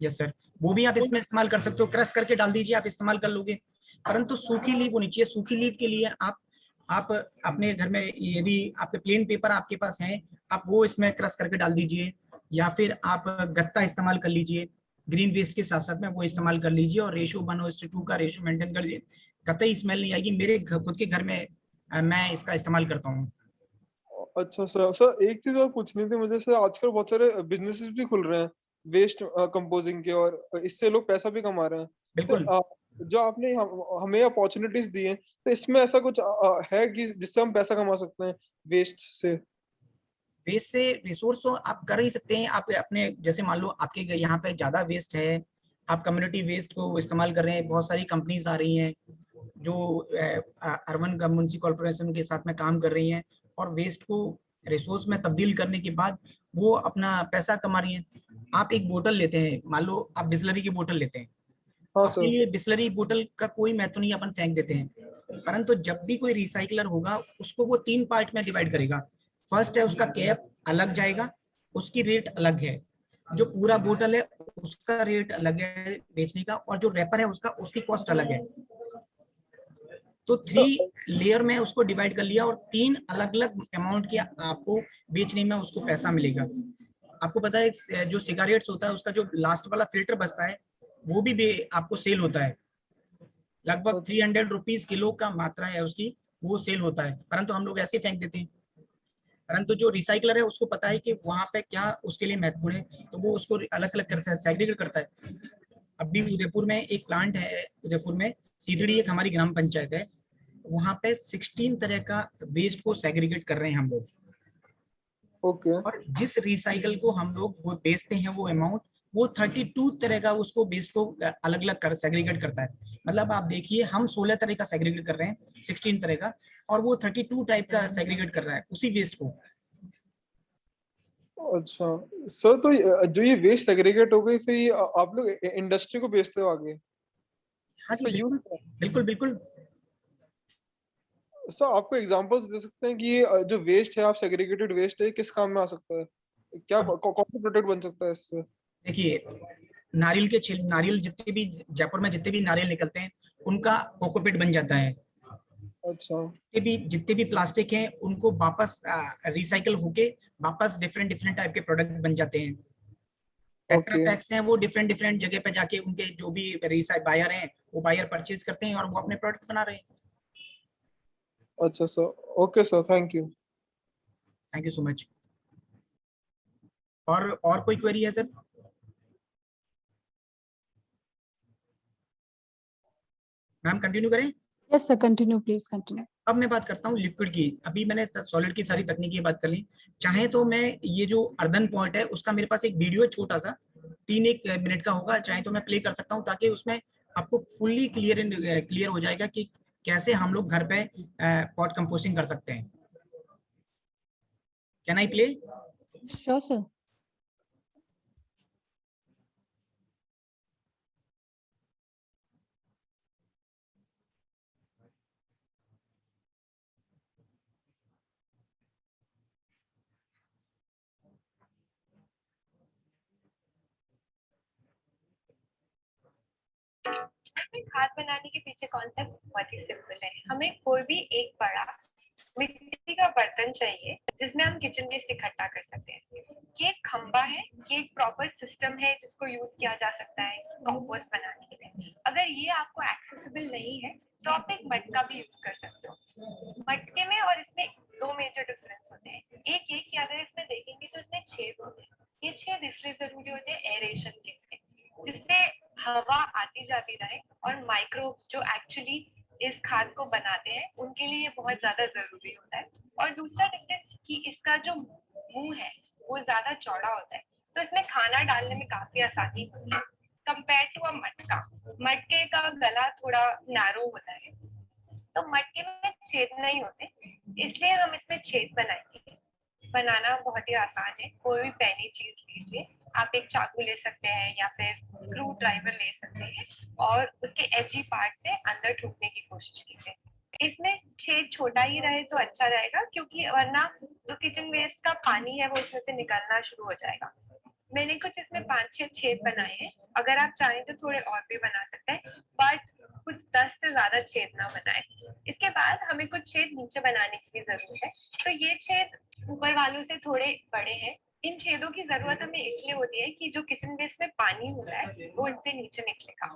यस सर, वो भी आप इसमें इस्तेमाल कर सकते हो, क्रश करके डाल दीजिए, आप इस्तेमाल कर लोगे। परंतु सूखी लीफ होनी चाहिए। सूखी लीफ के लिए आप अपने घर में यदि आपके प्लेन पेपर आपके पास हैं, आप वो इसमें क्रश करके डाल दीजिए, या फिर आप गत्ता इस्तेमाल कर लीजिए, ग्रीन वेस्ट के साथ साथ में वो इस्तेमाल कर लीजिए, और रेशो 1:2 का रेशो मेंटेन कर लीजिए, कतई स्मेल नहीं आएगी। मेरे खुद के घर में मैं इसका इस्तेमाल करता हूँ। अच्छा सर, सर एक चीज और पूछनी थी मुझे। सर आजकल बहुत सारे बिजनेसेस भी खुल रहे हैं वेस्ट कंपोजिंग के, और इससे लोग पैसा भी कमा रहे हैं। बिल्कुल तो जो आपने हमें अपॉर्चुनिटीज दी हैं, तो इसमें ऐसा कुछ है कि जिससे हम पैसा कमा सकते हैं वेस्ट से? वेस्ट से रिसोर्स तो आप कर ही सकते हैं। आप अपने, जैसे मान लो आपके यहाँ पे ज्यादा वेस्ट है, आप कम्युनिटी वेस्ट को इस्तेमाल कर रहे हैं। बहुत सारी कंपनीज आ रही हैं जो अर्बन म्युनिसिपल कॉर्पोरेशन के साथ में काम कर रही हैं, और वेस्ट को रिसोर्स में तब्दील करने के बाद वो अपना पैसा कमा रही हैं। आप एक बोतल लेते हैं, मान लो आप बिस्लरी की बोतल लेते हैं, हाँ आपके सर। लिए बिस्लरी बोतल का कोई महत्व नहीं, अपन फेंक देते हैं। परंतु जब भी कोई रिसाइकलर होगा, उसको वो 3 पार्ट में डिवाइड करेगा। फर्स्ट है उसका कैप अलग जाएगा, उसकी रेट अलग है। जो पूरा बोतल है उसका रेट अलग है बेचने का, और जो रैपर है उसकी कॉस्ट अलग है। तो 3 लेयर में उसको डिवाइड कर लिया, और 3 अलग अलग अमाउंट के आपको बेचने में उसको पैसा मिलेगा। आपको पता है जो सिगारेट्स होता है, उसका जो लास्ट वाला फिल्टर बचता है, वो भी आपको सेल होता है। लगभग 300 रुपीज किलो का मात्रा है उसकी, वो सेल होता है, परंतु हम लोग ऐसे फेंक देते हैं। परंतु जो रिसाइकलर है उसको पता है कि वहां पे क्या उसके लिए महत्वपूर्ण है, तो वो उसको अलग अलग करता है, सेग्रीगेट करता है। अभी उदयपुर में एक प्लांट है, उदयपुर में तीतड़ी एक हमारी ग्राम पंचायत है, वहां पे 16 तरह का वेस्ट को सेग्रीगेट कर रहे हैं हम लोग। ओके। और जिस रिसाइकल को हम लोग वो बेचते हैं वो अमाउंट, वो 32 तरह का उसको वेस्ट को अलग अलग कर सेग्रीगेट करता है। मतलब आप देखिए हम 16 तरह का सेग्रीगेट कर रहे हैं, 16 तरह का, और वो 32 टाइप का सेग्रीगेट कर रहा है उसी वेस्ट को। अच्छा सर, तो जो ये वेस्ट सेग्रीगेट हो गई, फिर ये आप लोग इंडस्ट्री को बेचते हो आगे? हाँ जी इसका यूज बिल्कुल बिल्कुल। सर आपको एग्जांपल्स दे सकते हैं कि ये जो वेस्ट है, आप सेग्रीगेटेड वेस्ट है, किस काम में आ सकता है? क्या कौन सा प्रोडक्ट बन सकता है इससे? देखिए नारियल के छिल, नारियल जितने भी जयपुर में जितने भी नारियल निकलते हैं उनका कोकोपीट बन जाता है। अच्छा। जितने भी प्लास्टिक हैं उनको वापस रिसाइकल होके वापस डिफरेंट डिफरेंट टाइप के प्रोडक्ट बन जाते हैं। Tetra okay. पैक्स हैं, वो डिफरेंट डिफरेंट जगह पे जाके उनके जो भी बायर हैं वो बायर परचेज करते हैं और वो अपने प्रोडक्ट बना रहे हैं। अच्छा sir, okay sir, thank you. Thank you so much. और कोई क्वेरी है सर? मैम कंटिन्यू करें? Yes, sir. Continue, please continue. अब मैं बात करता हूँ लिक्विड की। अभी मैंने सॉलिड की सारी तकनीकी बात कर ली। चाहे तो मैं ये जो अर्दन पॉइंट है उसका मेरे पास एक वीडियो है छोटा सा, 3-1 मिनट का होगा, चाहे तो मैं प्ले कर सकता हूँ ताकि उसमें आपको फुल्ली क्लियर हो जाएगा कि कैसे हम लोग घर पे पॉट कंपोस्टिंग कर सकते हैं। Can I play? Sure, sir. खाद बनाने के पीछे कॉन्सेप्ट बहुत ही सिंपल है। हमें कोई भी एक बड़ा मिट्टी का बर्तन चाहिए जिसमें हम किचन वेस्ट इकट्ठा कर सकते हैं। ये एक खंबा है, ये एक प्रॉपर सिस्टम है जिसको यूज किया जा सकता है कंपोस्ट बनाने के लिए। अगर ये आपको एक्सेसिबल नहीं है तो आप एक मटका भी यूज कर सकते हो। मटके में और इसमें दो मेजर डिफरेंस होते हैं। एक ये कि अगर इसमें देखेंगे तो इसमें छेद होते हैं। ये छेद इसलिए जरूरी होते हैं एरेशन के लिए, जिससे हवा आती जाती रहे और माइक्रोब्स जो एक्चुअली इस खाद को बनाते हैं उनके लिए ये बहुत ज्यादा जरूरी होता है। और दूसरा डिफरेंस कि इसका जो मुंह है वो ज्यादा चौड़ा होता है, तो इसमें खाना डालने में काफी आसानी होती है कंपेयर टू अ मटका। मटके का गला थोड़ा नैरो होता है, तो मटके में छेद नहीं होते, इसलिए हम इसमें छेद बनाएंगे। बनाना बहुत ही आसान है। कोई भी पैनी चीज लीजिए, आप एक चाकू ले सकते हैं या फिर स्क्रू ड्राइवर ले सकते हैं और उसके एजी पार्ट से अंदर ठोकने की कोशिश कीजिए। इसमें छेद छोटा ही रहे तो अच्छा रहेगा, क्योंकि वरना जो किचन वेस्ट का पानी है वो इसमें से निकलना शुरू हो जाएगा। मैंने कुछ इसमें 5-6 छेद बनाए हैं, अगर आप चाहें तो थोड़े और भी बना सकते हैं, बट कुछ 10 से ज्यादा छेद ना बनाए। इसके बाद हमें कुछ छेद नीचे बनाने की भी जरूरत है, तो ये छेद ऊपर वालों से थोड़े बड़े हैं। इन छेदों की जरूरत हमें इसलिए होती है कि जो किचन वेस्ट में पानी होता है वो इनसे नीचे निकलेगा।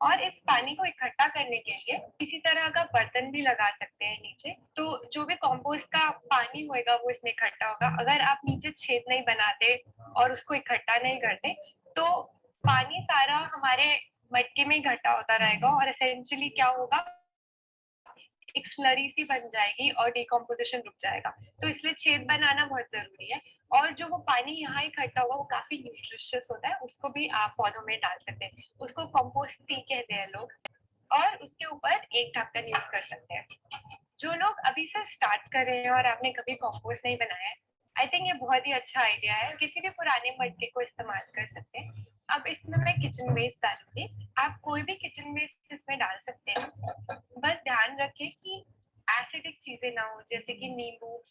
और इस पानी को इकट्ठा करने के लिए किसी तरह का बर्तन भी लगा सकते हैं नीचे, तो जो भी कंपोस्ट का पानी होगा वो इसमें इकट्ठा होगा। अगर आप नीचे छेद नहीं बनाते और उसको इकट्ठा नहीं करते तो पानी सारा हमारे मटके में इकट्ठा होता रहेगा और एसेंशियली क्या होगा, एक स्लरी सी बन जाएगी और डिकम्पोजिशन रुक जाएगा। तो इसलिए छेद बनाना बहुत जरूरी है। और जो वो पानी यहाँ इकट्ठा होगा वो काफी न्यूट्रिशियस होता है, उसको भी आप पौधों में डाल सकते हैं। उसको कंपोस्ट टी कहते हैं लोग, और उसके ऊपर एक ढक्कन यूज कर सकते हैं। जो लोग अभी से स्टार्ट कर रहे हैं और आपने कभी कंपोस्ट नहीं बनाया है, आई थिंक ये बहुत ही अच्छा आइडिया है। किसी भी पुराने मटके को इस्तेमाल कर सकते हैं। अब इसमें मैं किचन वेस्ट डालूंगी, आप कोई भी किचन वेस्ट इसमें डाल सकते हैं। बस ध्यान रखें कि एसिडिक चीजें ना हो, जैसे कि नींबू,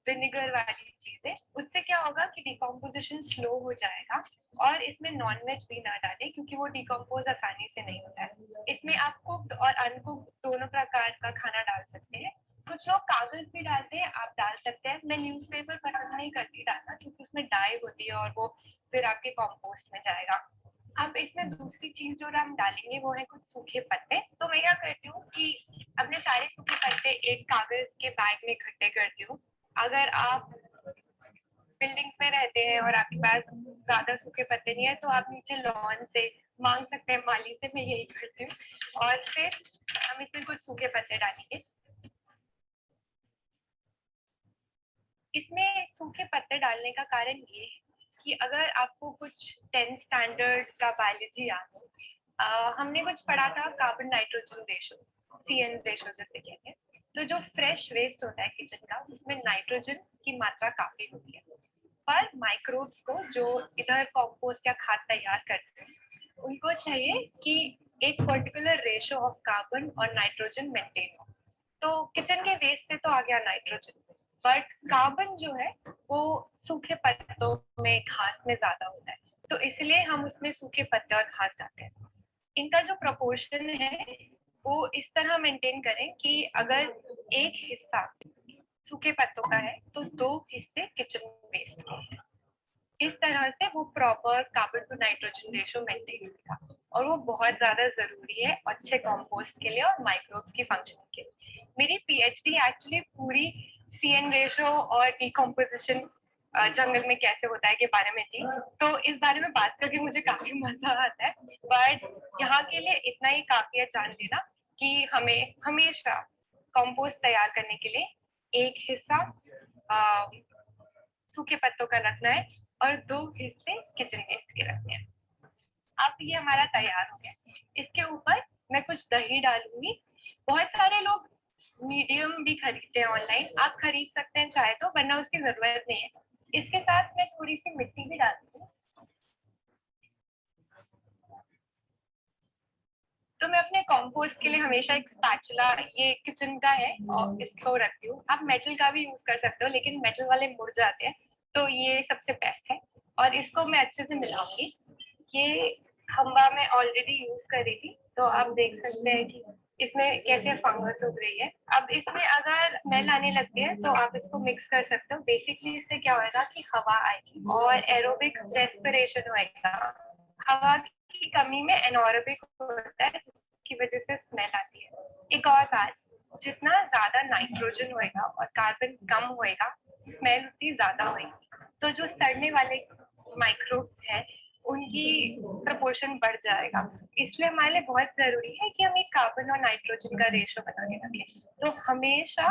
विनेगर वाली चीजें। उससे क्या होगा कि डिकम्पोजिशन स्लो हो जाएगा। और इसमें नॉन वेज भी ना डालें क्योंकि वो डिकम्पोज आसानी से नहीं होता है। इसमें आप कुक्ड और अनकुक्ड दोनों प्रकार का खाना डाल सकते हैं। कुछ लोग कागज भी डालते हैं, आप डाल सकते हैं। मैं न्यूज़पेपर पसंद नहीं करती डालना क्योंकि उसमें डाई होती है और वो फिर आपके कंपोस्ट में जाएगा। अब इसमें दूसरी चीज जो हम डालेंगे वो है कुछ सूखे पत्ते। तो मैं क्या करती हूँ कि अपने सारे सूखे पत्ते एक कागज के बैग में इकट्ठे करती हूँ, अगर आप बिल्डिंग्स में रहते हैं और आपके पास ज्यादा सूखे पत्ते नहीं है तो आप नीचे लॉन से मांग सकते हैं माली से, मैं यही करती हूँ। और फिर हम इसमें कुछ सूखे पत्ते डालेंगे। इसमें सूखे पत्ते डालने का कारण ये है कि अगर आपको कुछ 10th स्टैंडर्ड का बायोलॉजी याद हो, हमने कुछ पढ़ा था carbon nitrogen ratio, CN ratio जैसे कहते हैं। तो जो फ्रेश वेस्ट होता है किचन का, उसमें नाइट्रोजन की मात्रा काफी होती है, पर माइक्रोब्स को जो इधर कंपोस्ट या खाद तैयार करते हैं उनको चाहिए कि एक पर्टिकुलर रेशो ऑफ कार्बन और नाइट्रोजन मेंटेन हो। तो किचन के वेस्ट से तो आ गया नाइट्रोजन, बट कार्बन जो है वो सूखे पत्तों में, घास में ज्यादा होता है, तो इसलिए हम उसमें सूखे पत्ते और घास डालते हैं। इनका जो प्रपोर्शन है वो इस तरह मेंटेन करें कि अगर एक हिस्सा सूखे पत्तों का है तो 2 हिस्से किचन वेस्ट के हैं। इस तरह से वो proper carbon to nitrogen ratio maintain होगा, और वो बहुत ज्यादा जरूरी है अच्छे कंपोस्ट के लिए और माइक्रोब्स की फंक्शनिंग के लिए। मेरी PhD एक्चुअली पूरी CN रेशो और डिकम्पोजिशन जंगल में कैसे होता है के बारे में थी, तो इस बारे में बात करके मुझे काफी मजा आता है। बट यहाँ के लिए इतना ही काफी है जान लेना कि हमें हमेशा कंपोस्ट तैयार करने के लिए एक हिस्सा सूखे पत्तों का रखना है और 2 हिस्से किचन वेस्ट के रखने हैं। अब ये हमारा तैयार हो गया। इसके ऊपर मैं कुछ दही डालूंगी। बहुत सारे लोग मीडियम भी खरीदते हैं ऑनलाइन, आप खरीद सकते हैं चाहे तो, वरना उसकी जरूरत नहीं है। इसके साथ मैं थोड़ी सी मिट्टी भी डालती हूँ। तो मैं अपने कंपोस्ट के लिए हमेशा एक स्पैचुला, ये किचन का है, और इसको रखती हूँ। आप मेटल का भी यूज कर सकते हो, लेकिन मेटल वाले मुड़ जाते हैं, तो ये सबसे बेस्ट है। और इसको मैं अच्छे से मिलाऊंगी। ये खंबा मैं ऑलरेडी यूज कर रही थी, तो आप देख सकते हैं कि इसमें कैसे फंगस उग रही है। अब इसमें अगर स्मेल आने लगती है तो आप इसको मिक्स कर सकते हो। बेसिकली इससे क्या होगा कि हवा आएगी और एरोबिक रेस्पिरेशन होएगा। हवा की कमी में एनोरोबिक होता है, जिसकी वजह से स्मेल आती है। एक और बात, जितना ज्यादा नाइट्रोजन होएगा और कार्बन कम होएगा, स्मेल उतनी ज्यादा होएगी। तो जो सड़ने वाले माइक्रोब्स हैं उनकी प्रपोर्शन बढ़ जाएगा। इसलिए हमारे लिए बहुत जरूरी है कि हम एक कार्बन और नाइट्रोजन का रेशो बना के रखें। तो हमेशा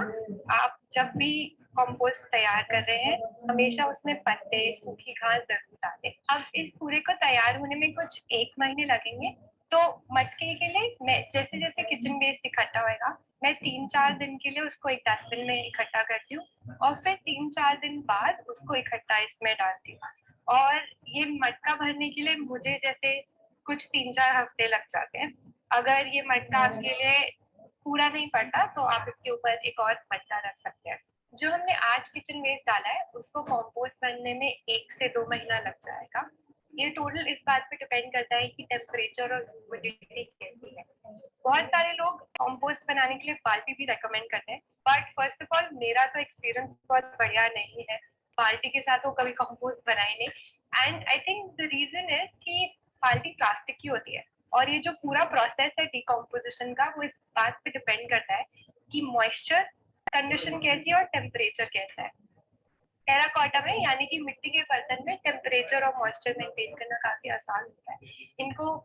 आप जब भी कंपोस्ट तैयार कर रहे हैं, हमेशा उसमें पत्ते, सूखी घास जरूर डालें। अब इस पूरे को तैयार होने में कुछ 1 महीने लगेंगे। तो मटके के लिए मैं जैसे जैसे किचन वेस्ट इकट्ठा होएगा, मैं 3-4 दिन के लिए उसको एक डस्टबिन में इकट्ठा करती हूँ और फिर 3-4 दिन बाद उसको इकट्ठा इसमें डालती हूँ। और ये मटका भरने के लिए मुझे जैसे कुछ 3-4 हफ्ते लग जाते हैं। अगर ये मटका आपके लिए पूरा नहीं पड़ता तो आप इसके ऊपर एक और मटका रख सकते हैं। जो हमने आज किचन वेस्ट डाला है उसको कंपोस्ट बनने में 1 से 2 महीना लग जाएगा। ये टोटल इस बात पे डिपेंड करता है कि टेम्परेचर और ह्यूमिडिटी कैसी है। बहुत सारे लोग कंपोस्ट बनाने के लिए बाल्टी भी रेकमेंड करते हैं, बट फर्स्ट ऑफ ऑल मेरा तो एक्सपीरियंस बहुत बढ़िया नहीं है। बाल्टी के साथ वो कभी कंपोस्ट बनाए नहीं, and I think the reason is कि बाल्टी प्लास्टिक की होती है और ये जो पूरा प्रोसेस है डिकम्पोजिशन का, वो इस बात पे डिपेंड करता है कि मॉइस्चर कंडीशन कैसी है और टेम्परेचर कैसा है। टेराकोटा में यानी कि मिट्टी के बर्तन में टेम्परेचर और मॉइस्चर मेंटेन करना काफी आसान होता है। इनको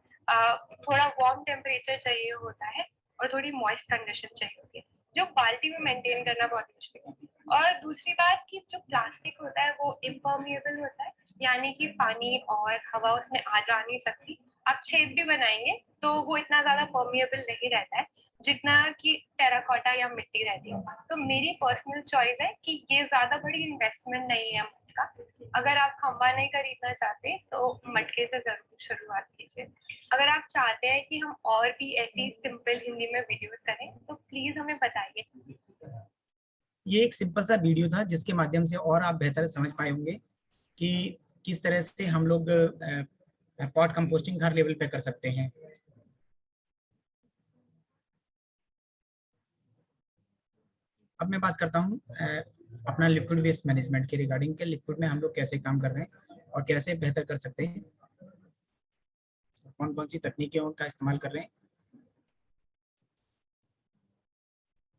थोड़ा वार्म टेम्परेचर चाहिए होता है और थोड़ी मॉइस्ट कंडीशन चाहिए होती है, जो बाल्टी में मेंटेन करना बहुत मुश्किल है। और दूसरी बात कि जो प्लास्टिक होता है वो इम्पर्मिएबल होता है, यानी कि पानी और हवा उसमें आ जा नहीं सकती। आप छेद भी बनाएंगे तो वो इतना ज्यादा पर्मिएबल नहीं रहता है जितना कि टेराकोटा या मिट्टी रहती है। तो मेरी पर्सनल चॉइस है कि ये ज्यादा बड़ी इन्वेस्टमेंट नहीं है मटका। अगर आप खंबा नहीं खरीदना चाहते तो मटके से जरूर शुरुआत कीजिए। अगर आप चाहते हैं कि हम और भी ऐसी सिंपल हिंदी में वीडियोस करें तो प्लीज हमें बताइए। ये एक सिंपल सा वीडियो था जिसके माध्यम से और आप बेहतर समझ पाए होंगे कि किस तरह से हम लोग पॉट कंपोस्टिंग हर लेवल पे कर सकते हैं। अब मैं बात करता हूँ अपना लिक्विड वेस्ट मैनेजमेंट के रिगार्डिंग के लिक्विड में हम लोग कैसे काम कर रहे हैं और कैसे बेहतर कर सकते हैं, कौन कौन सी तकनीकों का इस्तेमाल कर रहे हैं।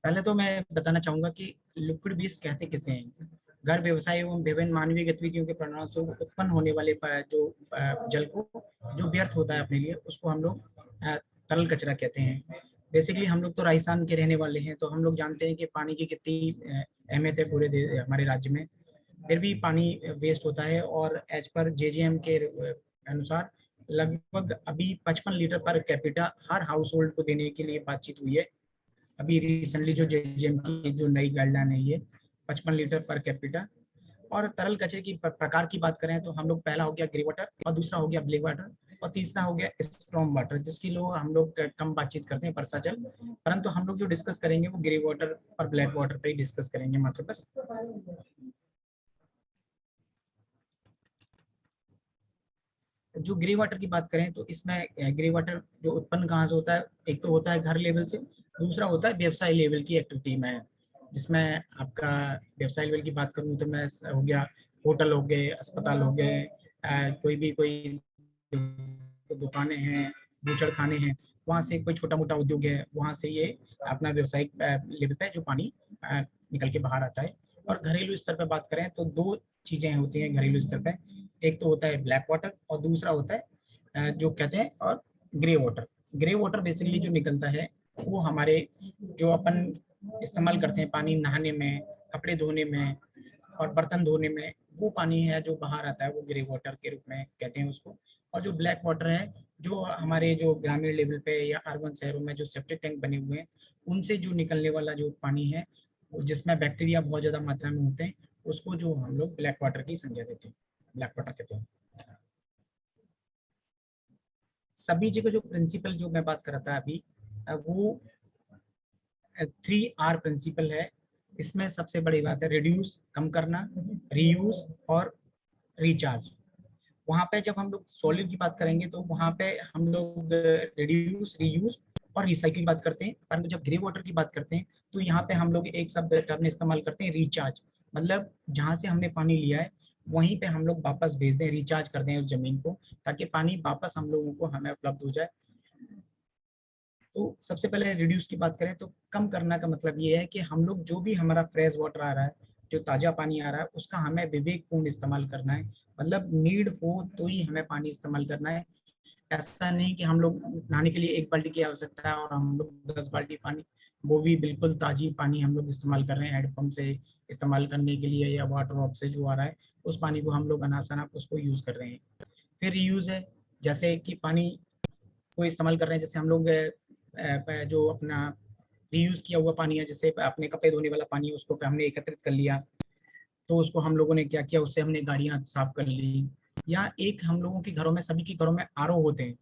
पहले तो मैं बताना चाहूंगा कि लिक्विड वेस्ट कहते किसे हैं। घर, व्यवसाय एवं विभिन्न मानवीय गतिविधियों के परिणाम स्वरूप उत्पन्न होने वाले जो जल को जो व्यर्थ होता है अपने लिए, उसको हम लोग तरल कचरा कहते हैं। बेसिकली हम लोग तो राजस्थान के रहने वाले हैं, तो हम लोग जानते हैं कि पानी की कितनी अहमियत है पूरे हमारे राज्य में। फिर भी पानी वेस्ट होता है, और एज पर जेजेएम के अनुसार लगभग अभी 55 लीटर पर कैपिटा हर हाउस होल्ड को देने के लिए बातचीत हुई है। अभी रिसेंटली जो जेजेएम की जो नई गाइडलाइन है, ये 55 लीटर पर कैपिटा। और तरल कचरे की प्रकार की बात करें तो हम लोग, पहला हो गया ग्रे वाटर, और दूसरा हो गया ब्लैक वाटर, और तीसरा हो गया स्ट्रॉन्ग वाटर, जिसकी लोग हम लोग कम बातचीत करते हैं, वर्षा जल। परंतु हम लोग जो डिस्कस करेंगे वो ग्रे वाटर और ब्लैक वाटर पे ही डिस्कस करेंगे मात्र बस। जो ग्रे वाटर की बात करें तो इसमें ग्रे वाटर जो उत्पन्न कहाँ से होता है, एक तो होता है घर लेवल से, दूसरा होता है व्यवसाय लेवल की एक्टिविटी में। जिसमें आपका व्यवसाय लेवल की बात करूँ तो मैं हो गया होटल हो गए, अस्पताल हो गए, कोई दुकानें हैं, बूचड़ खाने हैं, वहाँ से कोई छोटा मोटा उद्योग है, वहाँ से ये अपना व्यवसायिक लेवल पे जो पानी निकल के बाहर आता है। और घरेलू स्तर पर बात करें तो दो चीजें होती हैं घरेलू स्तर पे, एक तो होता है ब्लैक वाटर और दूसरा होता है जो कहते हैं और grey water. Grey water basically जो निकलता है वो हमारे जो अपन इस्तेमाल करते हैं पानी नहाने में, कपड़े धोने में और बर्तन धोने में, वो पानी है जो बाहर आता है, वो ग्रे वाटर के रूप में कहते हैं उसको। और जो ब्लैक वाटर है, जो हमारे जो ग्रामीण लेवल पे या अर्बन शहरों में जो सेप्टिक टैंक बने हुए हैं, उनसे जो निकलने वाला जो पानी है जिसमें बैक्टीरिया बहुत ज्यादा मात्रा में होते हैं, उसको जो हम लोग ब्लैक वाटर की संज्ञा देते हैं, ब्लैक वाटर कहते हैं। सभी जगह जो प्रिंसिपल जो मैं बात कर रहा था अभी, वो 3R प्रिंसिपल है। इसमें सबसे बड़ी बात है रिड्यूस, कम करना, रीयूज और रिचार्ज। वहां पे जब हम लोग सॉलिड की बात करेंगे तो वहां पे हम लोग रिड्यूस, रीयूज और रिसाइकिल की बात करते हैं। परंतु जब ग्रे वाटर की बात करते हैं तो यहाँ पे हम लोग एक शब्द टर्म इस्तेमाल करते हैं, रिचार्ज। मतलब जहां से हमने पानी लिया है वहीं पे हम लोग वापस भेज दें, रिचार्ज कर दें उस जमीन को, ताकि पानी वापस हम लोगों को हमें उपलब्ध हो जाए। तो सबसे पहले रिड्यूस की बात करें तो कम करना का मतलब ये है कि हम लोग जो भी हमारा फ्रेश वाटर आ रहा है, जो ताजा पानी आ रहा है, उसका हमें विवेकपूर्ण इस्तेमाल करना है। मतलब नीड हो तो ही हमें पानी इस्तेमाल करना है। ऐसा नहीं कि हम लोग नहाने के लिए 1 बाल्टी की आवश्यकता है और हम लोग 10 बाल्टी पानी, वो भी बिल्कुल ताजी पानी हम लोग इस्तेमाल कर रहे हैं हैंडपम्प से इस्तेमाल करने के लिए, या वाटर वर्क से जो आ रहा है उस पानी को हम लोग अनाप शनाप उसको यूज कर रहे हैं। फिर रीयूज है, जैसे कि पानी को इस्तेमाल कर रहे हैं, जैसे हम लोग जो अपना रीयूज किया हुआ पानी है, जैसे अपने कपड़े धोने वाला पानी है, उसको हमने एकत्रित कर लिया, तो उसको हम लोगों ने क्या किया, उससे हमने गाड़ियां साफ कर ली। या एक हम लोगों के घरों में, सभी के घरों में आरओ होते हैं।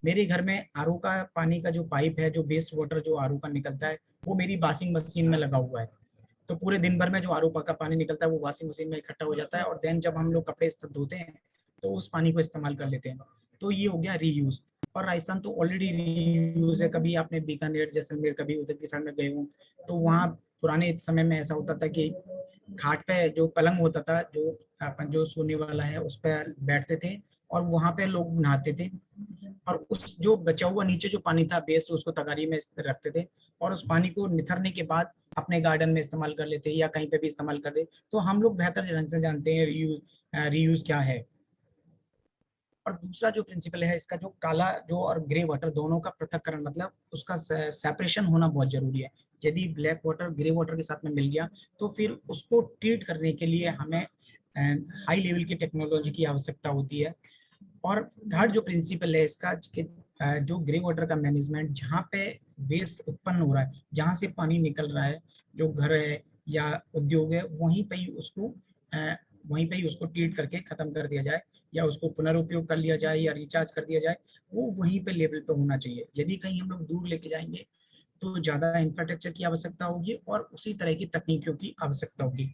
मेरे घर में आरओ का पानी का जो पाइप है, जो वेस्ट वाटर जो आरओ का निकलता है, वो मेरी वॉशिंग मशीन में लगा हुआ है। तो पूरे दिन भर में जो आरओ का पानी निकलता है वो वॉशिंग मशीन में इकट्ठा हो जाता है, और देन जब हम लोग कपड़े धोते हैं तो उस पानी को इस्तेमाल कर लेते हैं। तो ये हो गया रीयूज। और राजस्थान तो ऑलरेडी रीयूज है। कभी आपने बीकानेर, जैसलमेर, कभी उधर की साइड में गए हो तो वहाँ पुराने समय में ऐसा होता था कि घाट पे जो पलंग होता था, जो अपन जो सोने वाला है, उस पर बैठते थे और वहां पे लोग नहाते थे। और उस जो बचा हुआ नीचे जो पानी था बेस्ट, उसको तगारी में रखते थे और उस पानी को निथरने के बाद अपने गार्डन में इस्तेमाल कर लेते या कहीं पे भी इस्तेमाल कर ले। तो हम लोग बेहतर ढंग से जानते हैं रीयूज क्या है। और दूसरा जो प्रिंसिपल है इसका, जो काला जो और ग्रे वाटर दोनों का पृथक्करण, मतलब उसका सेपरेशन होना बहुत जरूरी है। यदि ब्लैक वाटर ग्रे वाटर के साथ में मिल गया तो फिर उसको ट्रीट करने के लिए हमें हाई लेवल की टेक्नोलॉजी की आवश्यकता होती है। और थर्ड जो प्रिंसिपल है इसका कि जो ग्रे वाटर का मैनेजमेंट, जहाँ पे वेस्ट उत्पन्न हो रहा है, जहाँ से पानी निकल रहा है, जो घर है या उद्योग है, वहीं पे ही उसको ट्रीट करके खत्म कर दिया जाए, या उसको पुनरुपयोग कर लिया जाए या रिचार्ज कर दिया जाए। वो वहीं पे लेवल पे होना चाहिए। यदि कहीं हम लोग दूर लेके जाएंगे तो ज्यादा इंफ्रास्ट्रक्चर की आवश्यकता होगी और उसी तरह की तकनीकों की आवश्यकता होगी।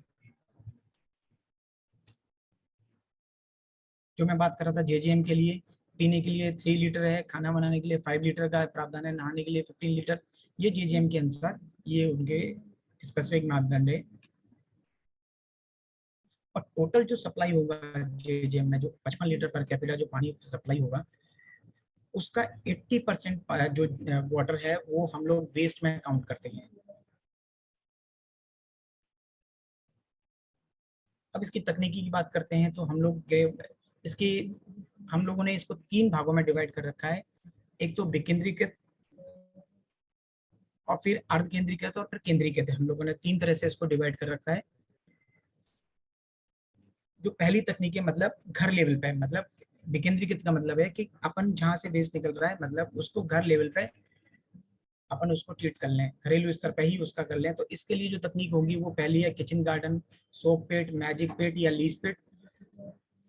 जो मैं बात कर रहा था जेजेएम के लिए, पीने के लिए 3 लीटर है, खाना बनाने के लिए 5 लीटर का प्रावधान है, नहाने के लिए 15 लीटर। ये जेजेएम के अनुसार ये उनके स्पेसिफिक मापदंड है। और टोटल जो सप्लाई होगा जेजेएम में, जो 55 लीटर पर कैपिटा जो पानी सप्लाई होगा, उसका 80% जो वाटर है वो हम लोग वेस्ट में काउंट करते हैं। अब इसकी तकनीकी की बात करते हैं तो हम लोगों ने इसको 3 भागों में डिवाइड कर रखा है। एक तो विकेंद्रीकृत, और फिर अर्ध केंद्रीकृत, और फिर केंद्रीकृत। हम लोगों ने 3 तरह से इसको डिवाइड कर रखा है। जो पहली तकनीक है मतलब घर लेवल पे, मतलब विकेंद्रीकृत का मतलब है कि अपन जहाँ से वेस्ट निकल रहा है मतलब उसको घर लेवल पे अपन उसको ट्रीट कर लें, घरेलू स्तर पे ही उसका कर लें। तो इसके लिए जो तकनीक होगी वो पहली है किचन गार्डन, सोक पिट, मैजिक पिट या लीज पिट।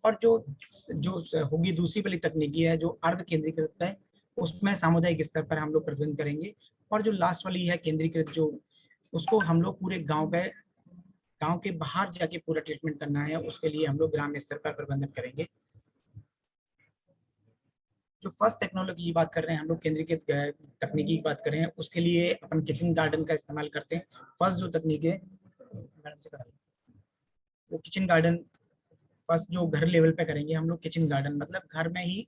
और जो जो होगी दूसरी वाली तकनीकी है जो अर्ध केंद्रीकृत है, उसमें सामुदायिक स्तर पर हम लोग प्रबंध करेंगे। और जो लास्ट वाली है केंद्रीकृत, जो उसको हम लोग पूरे गांव के बाहर जाके पूरा ट्रीटमेंट करना है, उसके लिए हम लोग ग्राम स्तर पर प्रबंधन करेंगे। जो फर्स्ट टेक्नोलॉजी की बात कर रहे हैं हम लोग, केंद्रीकृत तकनीकी की बात कर रहे हैं, उसके लिए अपन किचन गार्डन का इस्तेमाल करते हैं। फर्स्ट जो तकनीक है वो किचन गार्डन, फर्स्ट जो घर लेवल पे करेंगे हम लोग किचन गार्डन, मतलब घर में ही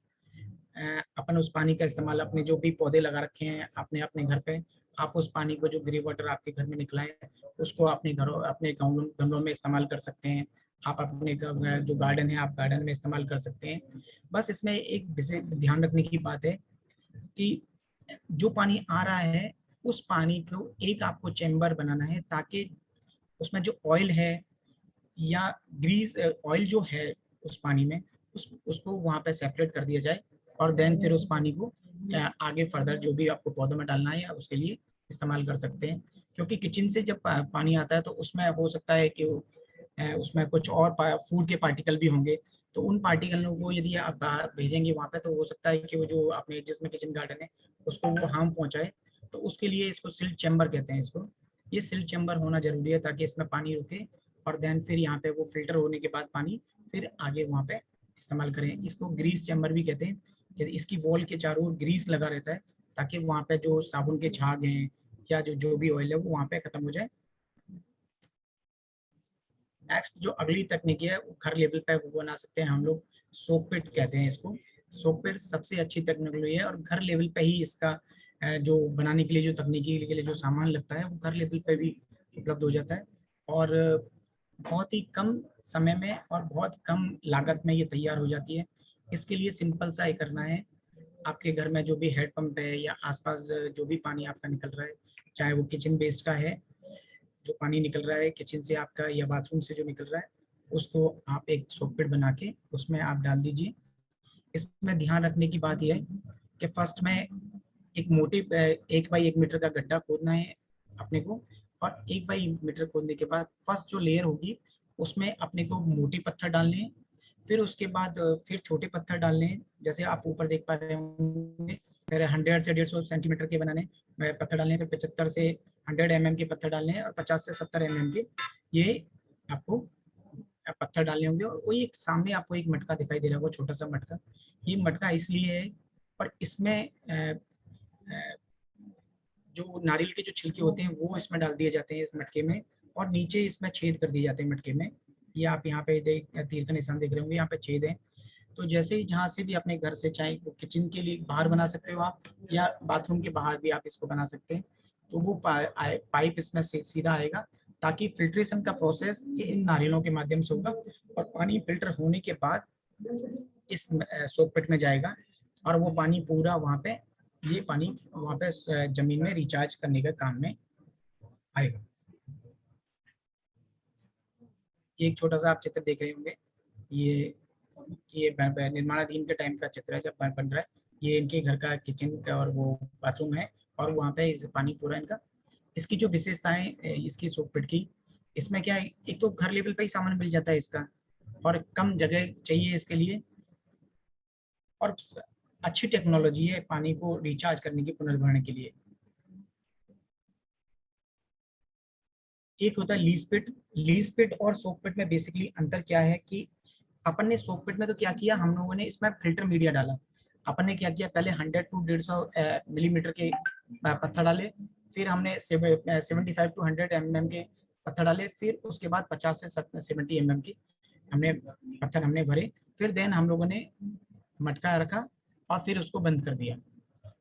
अपन उस पानी का इस्तेमाल, अपने जो भी पौधे लगा रखे हैं आपने अपने घर पे, आप उस पानी को जो ग्रे वाटर आपके घर में निकला है उसको अपने गमलों में इस्तेमाल कर सकते हैं। आप अपने जो गार्डन है आप गार्डन में इस्तेमाल कर सकते हैं। बस इसमें एक विशेष ध्यान रखने की बात है कि जो पानी आ रहा है उस पानी को एक आपको चैम्बर बनाना है, ताकि उसमें जो ऑयल है या ग्रीस ऑयल जो है उस पानी में उसको वहाँ पे सेपरेट कर दिया जाए, और देन फिर उस पानी को आगे फर्दर जो भी आपको पौधों में डालना है या उसके लिए इस्तेमाल कर सकते हैं। क्योंकि किचन से जब पानी आता है तो उसमें हो सकता है कि उसमें कुछ और फूड के पार्टिकल भी होंगे, तो उन पार्टिकलों को यदि आप भेजेंगे वहाँ पे तो हो सकता है कि वो जो आपने जिसमें किचन गार्डन है उसको वो हार्म पहुँचाए। तो उसके लिए इसको सिल्ट चैम्बर कहते हैं इसको। ये सिल्ट चैम्बर होना जरूरी है ताकि इसमें पानी रुके, और देन फिर यहाँ पे वो फिल्टर होने के बाद पानी फिर आगे वहाँ पे इस्तेमाल करें। इसको ग्रीस चैम्बर भी कहते हैं। इसकी वॉल के चारों ओर ग्रीस लगा रहता है ताकि वहाँ पे जो साबुन के झाग हैं या जो भी ऑयल है वो वहाँ पे खत्म हो जाए। नेक्स्ट जो अगली तकनीक है वो घर लेवल पे वो बना सकते हैं हम लोग, सोक पिट कहते हैं इसको। सोक पिट सबसे अच्छी तकनीक है और घर लेवल पे ही इसका जो बनाने के लिए जो तकनीकी के लिए जो सामान लगता है वो घर लेवल पे भी उपलब्ध हो जाता है, और बहुत ही कम समय में और बहुत कम लागत में ये तैयार हो जाती है। इसके लिए सिंपल सा ही करना है, आपके घर में जो भी हेड पंप है या आसपास जो भी पानी आपका निकल रहा है, चाहे वो किचन बेस्ड का है, जो पानी निकल रहा है किचन से आपका या बाथरूम से जो निकल रहा है, उसको आप एक सॉकेट बना के उसमें आप डाल दीजिए। इसमें ध्यान रखने की बात यह है कि फर्स्ट में एक मोटी 1 बाई 1 मीटर का गड्ढा खोदना है अपने को, और 1 बाई 1 मीटर खोदने के बाद फर्स्ट जो लेयर होगी उसमें अपने को मोटे पत्थर डालने हैं, फिर उसके बाद फिर छोटे पत्थर डालने हैं। जैसे आप ऊपर देख पा रहे होंगे मेरे 100 से 150 सेंटीमीटर के बनाने पत्थर डालने, फिर 75 से 100 mm के पत्थर डालने हैं, और 50 से 70 mm के ये आपको पत्थर डालने होंगे। और वही एक सामने आपको एक मटका दिखाई दे रहा होगा, छोटा सा मटका। ये मटका इसलिए है, और इसमें जो नारियल के जो छिलके होते हैं वो इसमें डाल दिए जाते हैं इस मटके में, और नीचे इसमें छेद कर दिए जाते हैं मटके में। ये आप यहाँ पे तीर का निशान देख रहे होंगे, यहाँ पे छेद है। तो जैसे ही जहाँ से भी अपने घर से, चाहे वो किचन के लिए बाहर बना सकते हो आप या बाथरूम के बाहर भी आप इसको बना सकते हैं, तो वो पाइप इसमें सीधा आएगा, ताकि फिल्ट्रेशन का प्रोसेस इन नारियलों के माध्यम से होगा, और पानी फिल्टर होने के बाद इस सोक पिट में जाएगा, और वो पानी पूरा वहाँ पे, ये पानी वहाँ पे जमीन में रिचार्ज करने का काम में आएगा। ये एक छोटा सा आप चित्र देख रहे होंगे, ये निर्माणाधीन के टाइम का चित्र है जब बन रहा है। ये इनके घर का किचन का और वो बाथरूम है, और वहाँ पे इस पानी पूरा इनका। इसकी जो विशेषताएं इसकी सोक पिट की, इसमें क्या है, एक तो घर लेवल पे ही सामान मिल जाता है इसका, और कम जगह चाहिए इसके लिए, और अच्छी टेक्नोलॉजी है पानी को रिचार्ज करने की, पुनर्भरण के लिए। एक होता है लीज पिट और सोक पिट में बेसिकली अंतर क्या है कि अपन ने सोक पिट में तो क्या किया, हम लोगों ने इसमें फिल्टर मीडिया डाला। अपन ने क्या किया, पहले 100 टू 150 मिलीमीटर के पत्थर डाले, फिर हमने 75 टू 100 mm के पत्थर डाले, फिर उसके बाद 50 से 70 mm के पत्थर हमने भरे, फिर देन हम लोगों ने मटका रखा और फिर उसको बंद कर दिया।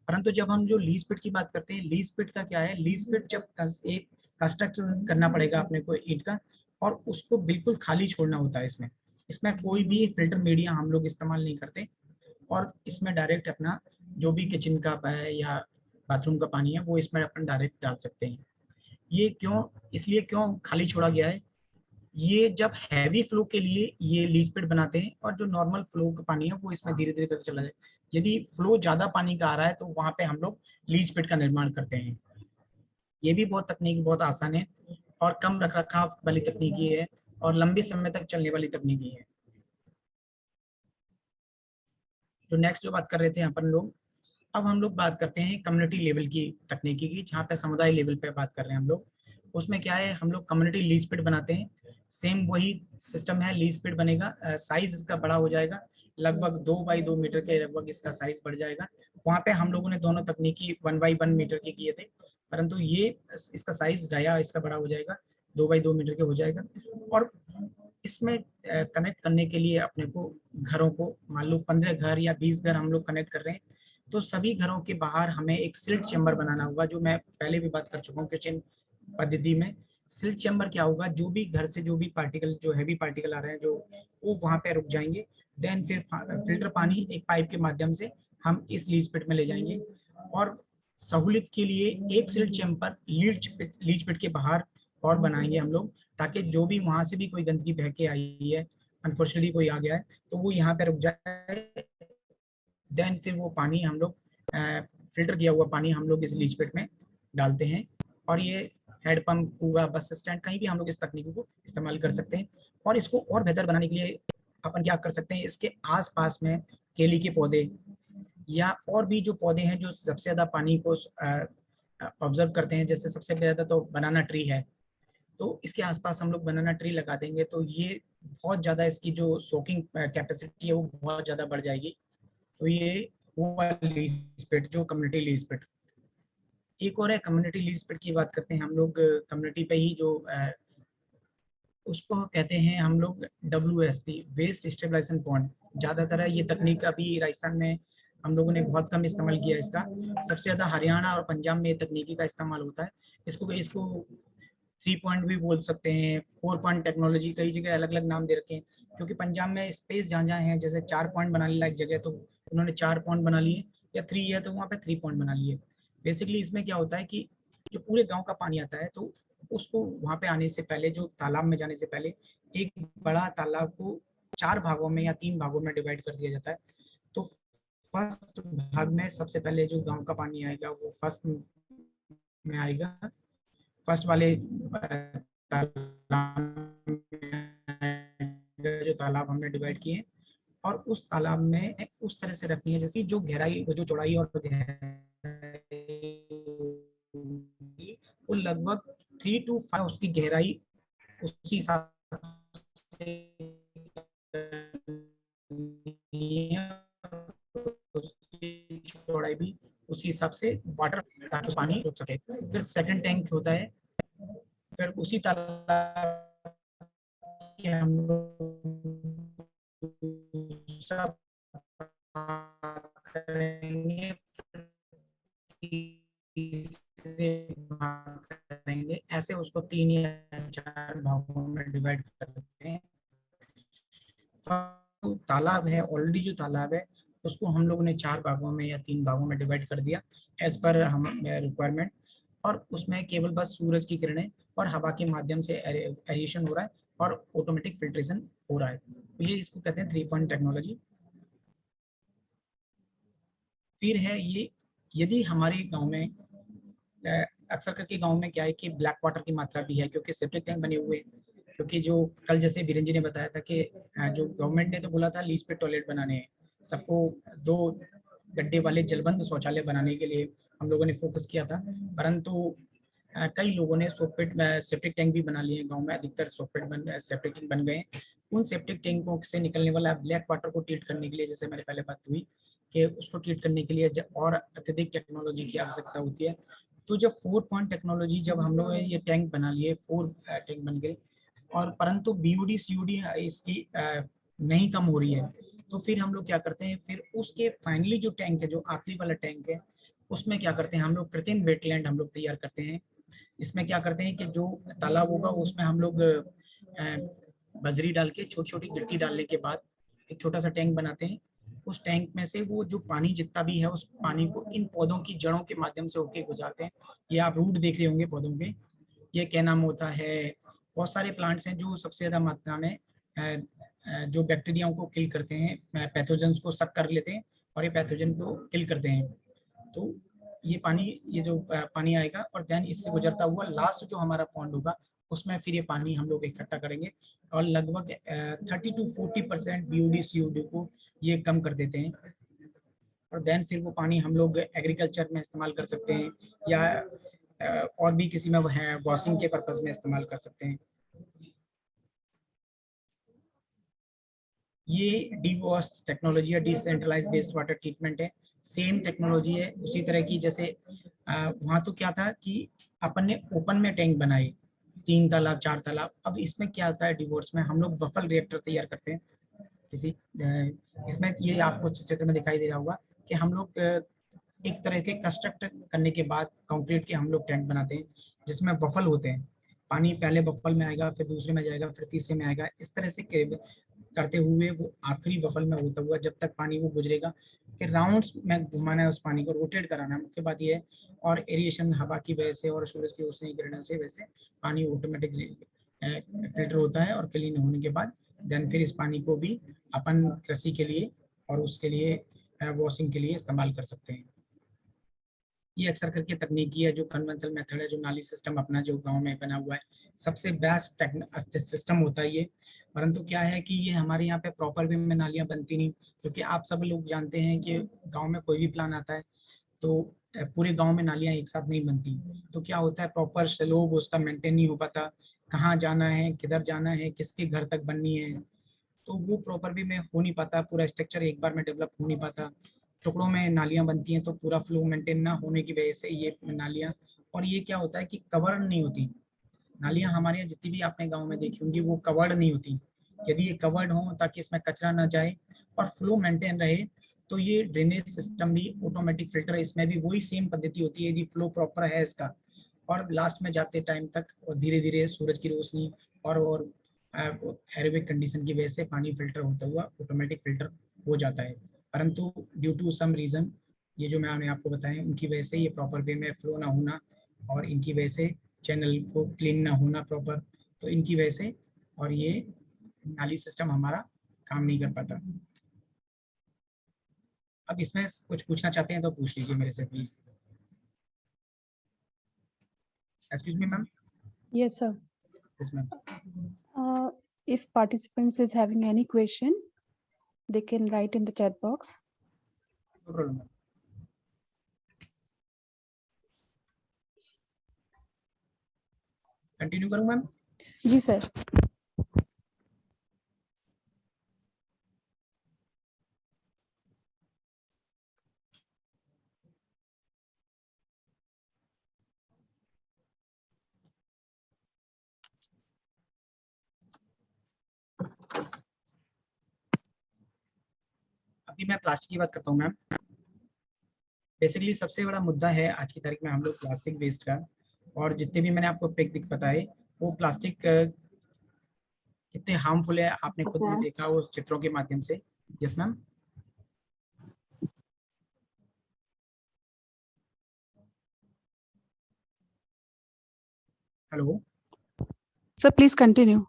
परंतु जब हम जो लीज पिट की बात करते हैं, लीज पिट का क्या है, लीज पिट जब एक कंस्ट्रक्शन करना पड़ेगा अपने को ईंट का, और उसको बिल्कुल खाली छोड़ना होता है। इसमें कोई भी फिल्टर मीडिया हम लोग इस्तेमाल नहीं करते, और इसमें डायरेक्ट अपना जो भी किचन का है या बाथरूम का पानी है वो इसमें अपन डायरेक्ट डाल सकते हैं। ये क्यों खाली छोड़ा गया है, ये जब हैवी फ्लो के लिए ये लीच पिट बनाते हैं, और जो नॉर्मल फ्लो का पानी है वो इसमें धीरे धीरे करके चला जाए। यदि फ्लो ज्यादा पानी का आ रहा है तो वहां पे हम लोग लीच पिट का निर्माण करते हैं। ये भी तकनीक बहुत आसान है और कम रखरखाव वाली तकनीकी है और लंबे समय तक चलने वाली तकनीकी है। तो नेक्स्ट जो बात कर रहे थे अपन लोग, अब हम लोग बात करते हैं कम्युनिटी लेवल की तकनीकी की, जहाँ पे समुदाय लेवल पे बात कर रहे हैं हम लोग। उसमें क्या है, हम लोग कम्युनिटी लीज पिट बनाते हैं। सेम वही सिस्टम है, लीज पिट बनेगा, साइज इसका बड़ा हो जाएगा, लगभग 2 बाई 2 मीटर के लगभग इसका साइज बढ़ जाएगा। वहाँ पे हम लोगों ने दोनों तकनीकी 1 बाई 1 मीटर के किए थे, परंतु ये इसका साइज गया, इसका बड़ा हो जाएगा, 2 बाई 2 मीटर के हो जाएगा। और इसमें कनेक्ट करने के लिए अपने को घरों को, मान लो 15 घर या 20 घर हम लोग कनेक्ट कर रहे हैं, तो सभी घरों के बाहर हमें एक सिल्ट चैम्बर बनाना होगा, जो मैं पहले भी बात कर चुका हूँ किचन पद्धति में। सिल्ट चैम्बर क्या होगा, जो भी घर से जो भी पार्टिकल, जो हैवी पार्टिकल आ रहे हैं, जो वो वहां पे रुक जाएंगे। देन फिर फिल्टर पानी एक पाइप के माध्यम से हम इस लीच पिट में ले जाएंगे। और सहूलियत के लिए एक सिल्ट चैम्बर लीच पिट के बाहर और बनाएंगे हम लोग, ताकि जो भी वहां से भी कोई गंदगी बह के आई है, अनफॉर्चुनेटली कोई आ गया है, तो वो यहाँ पे रुक जाए। देन फिर वो पानी हम लोग फिल्टर किया हुआ पानी हम लोग इस लीच पिट में डालते हैं। और ये हैंडपंप, कुआं, बस स्टैंड, कहीं भी हम लोग इस तकनीक को इस्तेमाल कर सकते हैं। और इसको और बेहतर बनाने के लिए अपन क्या कर सकते हैं, इसके आसपास में केली के पौधे या और भी जो पौधे हैं जो सबसे ज्यादा पानी को ऑब्जर्व करते हैं, जैसे सबसे ज्यादा तो बनाना ट्री है, तो इसके आसपास हम लोग बनाना ट्री लगा देंगे, तो ये बहुत ज्यादा इसकी जो सोकिंग कैपेसिटी है वो बहुत ज्यादा बढ़ जाएगी। तो ये वो लीज पिट, जो कम्युनिटी लीज पिट। एक और है कम्युनिटी लीज पिट की बात करते हैं हम लोग, कम्युनिटी पे ही जो उसको कहते हैं हम लोग WSP, वेस्ट स्टेबलाइजेशन पॉइंट। ज्यादातर है ये तकनीक अभी राजस्थान में हम लोगों ने बहुत कम इस्तेमाल किया है इसका। सबसे ज्यादा हरियाणा और पंजाब में तकनीकी का इस्तेमाल होता है। इसको 3 पॉइंट भी बोल सकते हैं, 4 पॉइंट टेक्नोलॉजी, कई जगह अलग अलग नाम दे रखे हैं, क्योंकि पंजाब में स्पेस जहाँ जहाँ है, जैसे 4 पॉइंट बनाने लायक जगह तो उन्होंने 4 पॉइंट बना लिए, या 3 है तो वहाँ पे 3 पॉइंट बना लिए। बेसिकली इसमें क्या होता है कि जो पूरे गांव का पानी आता है, तो उसको वहाँ पे आने से पहले, जो तालाब में जाने से पहले, एक बड़ा तालाब को 4 भागों में या 3 भागों में डिवाइड कर दिया जाता है। तो फर्स्ट भाग में सबसे पहले जो गांव का पानी आएगा वो फर्स्ट में आएगा, फर्स्ट वाले तालाब जो तालाब हमने डिवाइड किए, और उस तालाब में उस तरह से रखनी है जैसे जो गहराई, जो चौड़ाई और गहराई वो लगभग 3 to 5 उसकी गहराई उसी हिसाब से उसकी चौड़ाई भी उसी हिसाब से, वाटर ताकि पानी रुक सके। फिर सेकंड टैंक होता है, फिर उसी तालाब के हम दूसरा करेंगे, करेंगे, ऐसे उसको 3 या 4 भागों में डिवाइड करते हैं। तालाब है, ऑलरेडी जो तालाब है उसको हम लोगों ने 4 भागों में या 3 भागों में डिवाइड कर दिया एज पर हम रिक्वायरमेंट, और उसमें केवल बस सूरज की किरणें और हवा के माध्यम से एरिएशन हो रहा है और ऑटोमेटिक फिल्ट्रेशन हो रहा है। तो ये इसको कहते हैं 3 पॉइंट टेक्नोलॉजी। फिर है ये, यदि हमारे गांव में अक्सर करके गांव में क्या है कि ब्लैक वाटर की मात्रा भी है, क्योंकि सेप्टिक टैंक बने हुए, क्योंकि जो कल जैसे बीरेन जी ने बताया था कि जो गवर्नमेंट ने तो बोला था लीज पे टॉयलेट बनाने हैं, सबको 2 गड्ढे वाले जलबंद शौचालय बनाने के लिए हम लोगों ने फोकस किया था, परंतु कई लोगों ने सेप्टिक टैंक भी बना लिए गांव में। अधिकतर सेप्टिक टैंक बन गए। उन सेप्टिक टैंकों से निकलने वाला ब्लैक वाटर को ट्रीट करने के लिए, जैसे मेरे पहले बात हुई कि उसको ट्रीट करने के लिए और अत्यधिक टेक्नोलॉजी की आवश्यकता होती है। तो जब 4 पॉइंट टेक्नोलॉजी, जब हम लोग ये टैंक बना लिए, 4 टैंक बन गए, और परंतु BOD COD इसकी नहीं कम हो रही है, तो फिर हम लोग क्या करते हैं, फिर उसके फाइनली जो टैंक है, जो आखिरी वाला टैंक है, उसमें क्या करते हैं हम लोग, कृत्रिम वेटलैंड हम लोग तैयार करते हैं। इसमें क्या करते हैं कि जो तालाब होगा उसमें हम लोग बजरी डाल के छोटी छोटी गिट्टी डालने के बाद एक छोटा सा टैंक बनाते हैं। उस टैंक में से वो जो पानी जितना भी है उस पानी को इन पौधों की जड़ों के माध्यम से होके गुजारते हैं। ये आप रूट देख रहे होंगे पौधों के, ये क्या नाम होता है। बहुत सारे प्लांट्स हैं जो सबसे ज्यादा मात्रा में जो बैक्टीरियाओं को किल करते हैं, पैथोजेंस को सक कर लेते हैं और ये पैथोजन को किल करते हैं। तो ये पानी, ये जो पानी आएगा और देन इससे गुजरता हुआ लास्ट जो हमारा पॉन्ड होगा उसमें फिर ये पानी हम लोग इकट्ठा करेंगे और लगभग 30 to 40% BOD COD को ये कम कर देते हैं। और देन फिर वो पानी हम लोग एग्रीकल्चर में इस्तेमाल कर सकते हैं या और भी किसी में वॉशिंग के पर्पज में इस्तेमाल कर सकते हैं। ये डीवॉश टेक्नोलॉजी या डिसेंट्रलाइज्ड वेस्ट वाटर ट्रीटमेंट है। सेम टेक्नोलॉजी है उसी तरह की जैसे वहाँ तो क्या था कि अपन ने ओपन में टैंक बनाए 3 तालाब 4 तालाब। अब इसमें क्या होता है, डिवोर्स में हम लोग वफल रिएक्टर तैयार करते हैं किसी इसमें ये आपको चित्र में दिखाई दे रहा होगा कि हम लोग एक तरह के कंस्ट्रक्ट करने के बाद कंक्रीट के हम लोग टैंक बनाते हैं जिसमें वफल होते हैं। पानी पहले वफल में आएगा, फिर दूसरे में जाएगा, फिर तीसरे में आएगा। इस तरह से करते हुए वो आखिरी वफल में होता हुआ जब तक पानी वो गुजरेगा कि राउंड्स में घुमाना है, उस पानी को रोटेट कराना है। मुख्य बात ये है, और एरिएशन हवा की वजह से और सूरज की रोशनी किरणों से वजह से पानी ऑटोमेटिकली फिल्टर होता है और क्लीन होने के बाद देन फिर इस पानी को भी अपन कृषि के लिए और उसके लिए वॉशिंग के लिए इस्तेमाल कर सकते हैं। ये अक्सर करके तकनीकी है जो कन्वेंशनल मेथड है, जो नाली सिस्टम अपना जो गांव में बना हुआ है, सबसे बेस्ट सिस्टम होता है ये। परंतु क्या है कि ये हमारे यहाँ पे प्रॉपर वे में नालियाँ बनती नहीं, क्योंकि आप सब लोग जानते हैं कि गांव में कोई भी प्लान आता है तो पूरे गांव में नालियाँ एक साथ नहीं बनती। तो क्या होता है, प्रॉपर स्लोप उसका मेंटेन नहीं हो पाता, कहाँ जाना है, किधर जाना है, किसके घर तक बननी है, तो वो प्रॉपर वे में हो नहीं पाता। पूरा स्ट्रक्चर एक बार में डेवलप हो नहीं पाता, टुकड़ों में नालियाँ बनती हैं। तो पूरा फ्लो मेंटेन ना होने की वजह से ये नालियाँ, और ये क्या होता है कि कवर नहीं होती नालियाँ। हमारे यहाँ जितनी भी आपने गाँव में देखी होंगी वो कवर्ड नहीं होती। यदि ये कवर्ड हो ताकि इसमें कचरा ना जाए और फ्लो मेंटेन रहे, तो ये ड्रेनेज सिस्टम भी ऑटोमेटिक फिल्टर, इसमें भी वही सेम पद्धति होती है यदि फ्लो प्रॉपर है इसका। और लास्ट में जाते टाइम तक और धीरे धीरे सूरज की रोशनी और एरोबिक कंडीशन की वजह से पानी फिल्टर होता हुआ ऑटोमेटिक फिल्टर हो जाता है। परंतु ड्यू टू सम रीजन, ये जो मैंने आपको बताया, उनकी वजह से ये प्रॉपर वे में फ्लो ना होना और इनकी वजह से चैनल को क्लीन ना होना प्रॉपर, तो इनकी वजह से और ये नाली सिस्टम हमारा काम नहीं कर पाता। अब इसमें कुछ पूछना चाहते हैं तो पूछ लीजिए मेरे से please. Excuse me ma'am. Yes, sir. Yes ma'am. If participants is having any question, they can write in the chat box. No problem. Continue करूं मैम? जी sir. अभी मैं प्लास्टिक की बात करता हूँ मैम। बेसिकली सबसे बड़ा मुद्दा है आज की तारीख में हम लोग प्लास्टिक वेस्ट का, और जितने भी मैंने आपको पिक बताए वो प्लास्टिक कितने हार्मफुल है आपने खुद भी देखा उस चित्रों के माध्यम से। Yes ma'am. Hello Sir, please continue.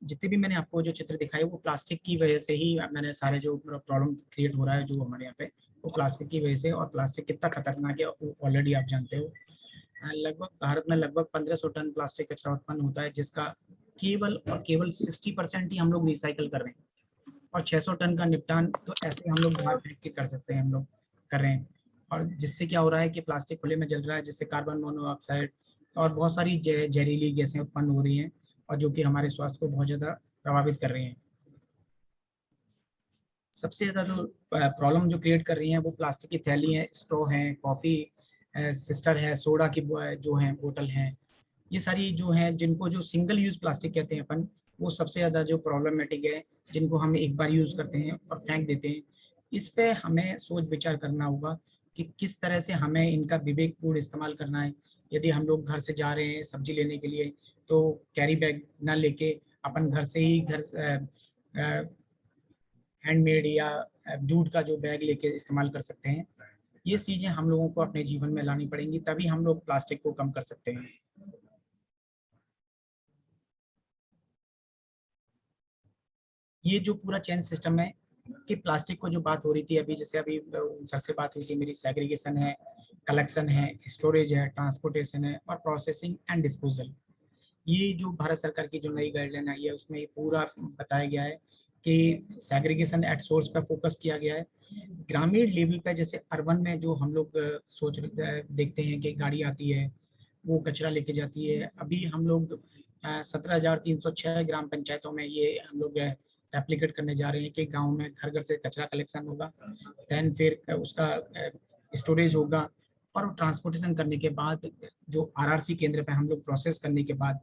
जितने भी मैंने आपको जो चित्र दिखाए वो प्लास्टिक की वजह से ही मैंने सारे जो प्रॉब्लम क्रिएट हो रहा है जो हमारे यहाँ पे, वो प्लास्टिक की वजह से। और प्लास्टिक कितना खतरनाक है ऑलरेडी आप जानते हो। लगभग भारत में लगभग 1500 टन प्लास्टिक कचरा उत्पन्न होता है, जिसका केवल और केवल 60% ही हम लोग रिसाइकल कर रहे हैं, और 600 टन का निपटान तो ऐसे हम लोग बाहर फेंक के कर सकते हैं, हम लोग कर रहे हैं। और जिससे क्या हो रहा है कि प्लास्टिक खुले में जल रहा है, जिससे कार्बन मोनोऑक्साइड और बहुत सारी जहरीली गैसें उत्पन्न हो रही हैं, और जो कि हमारे स्वास्थ्य को बहुत ज़्यादा प्रभावित कर रही हैं। सबसे ज़्यादा जो प्रॉब्लम जो क्रिएट कर रही हैं वो प्लास्टिक की थैली है, स्ट्रॉ है, कॉफ़ी सिस्टर है, सोडा की जो है बोतल हैं, ये सारी जो हैं जिनको जो सिंगल यूज़ प्लास्टिक कहते हैं अपन, वो सबसे ज़्यादा जो प्रॉब्लमेटिक है, जिनको हम एक बार यूज़ करते हैं और फेंक देते हैं। इस पे हमें सोच विचार करना होगा कि किस तरह से हमें इनका विवेकपूर्ण इस्तेमाल करना है। यदि हम लोग घर से जा रहे हैं सब्जी लेने के लिए तो कैरी बैग ना लेके अपन घर से ही हैंडमेड या जूट का जो बैग लेके इस्तेमाल कर सकते हैं। ये चीजें हम लोगों को अपने जीवन में लानी पड़ेंगी, तभी हम लोग प्लास्टिक को कम कर सकते हैं। ये जो पूरा चेन सिस्टम है कि प्लास्टिक को जो बात हो रही थी अभी, जैसे अभी सर से बात हुई थी मेरी, सेग्रीगेशन है, कलेक्शन है, स्टोरेज है, ट्रांसपोर्टेशन है और प्रोसेसिंग एंड डिस्पोजल। ये जो भारत सरकार की जो नई गाइडलाइन आई है उसमें ये पूरा बताया गया है कि सेग्रीगेशन एट सोर्स पर फोकस किया गया है। ग्रामीण लेवल पे जैसे अर्बन में जो हम लोग देखते हैं कि गाड़ी आती है वो कचरा लेके जाती है, अभी हम लोग 17,306 ग्राम पंचायतों में ये हम लोग रेप्लिकेट करने जा रहे हैं कि गांव में घर घर से कचरा कलेक्शन होगा, देन फिर उसका स्टोरेज होगा और ट्रांसपोर्टेशन करने के बाद जो आरआरसी केंद्र पे हम लोग प्रोसेस करने के बाद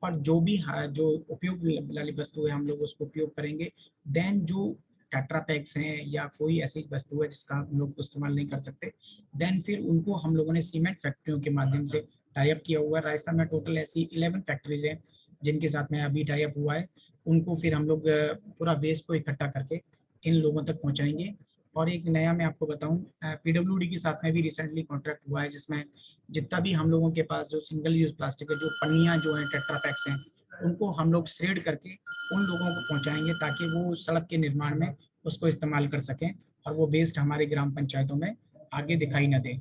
और जो भी जो उपयोग वाली वस्तु है हम लोग उसको उपयोग करेंगे। देन जो टेट्रा पैक्स हैं या कोई ऐसी वस्तु है जिसका हम लोग इस्तेमाल नहीं कर सकते, देन फिर उनको हम लोगों ने सीमेंट फैक्ट्रियों के माध्यम से टाई अप किया हुआ है। राजस्थान में टोटल ऐसी 11 फैक्ट्रीज हैं जिनके साथ में अभी टाई अप हुआ है। उनको फिर हम लोग पूरा वेस्ट को इकट्ठा करके इन लोगों तक पहुंचाएंगे। और एक नया मैं आपको बताऊं, पीडब्ल्यूडी के साथ में भी रिसेंटली कॉन्ट्रैक्ट हुआ है जिसमें जितना भी हम लोगों के पास जो सिंगल यूज प्लास्टिक है, जो पन्नियां जो हैं, टेट्रा पैक्स हैं, उनको हम लोग श्रेड करके उन लोगों को पहुंचाएंगे ताकि वो सड़क के निर्माण में उसको इस्तेमाल कर सकें और वो वेस्ट हमारे ग्राम पंचायतों में आगे दिखाई न दे।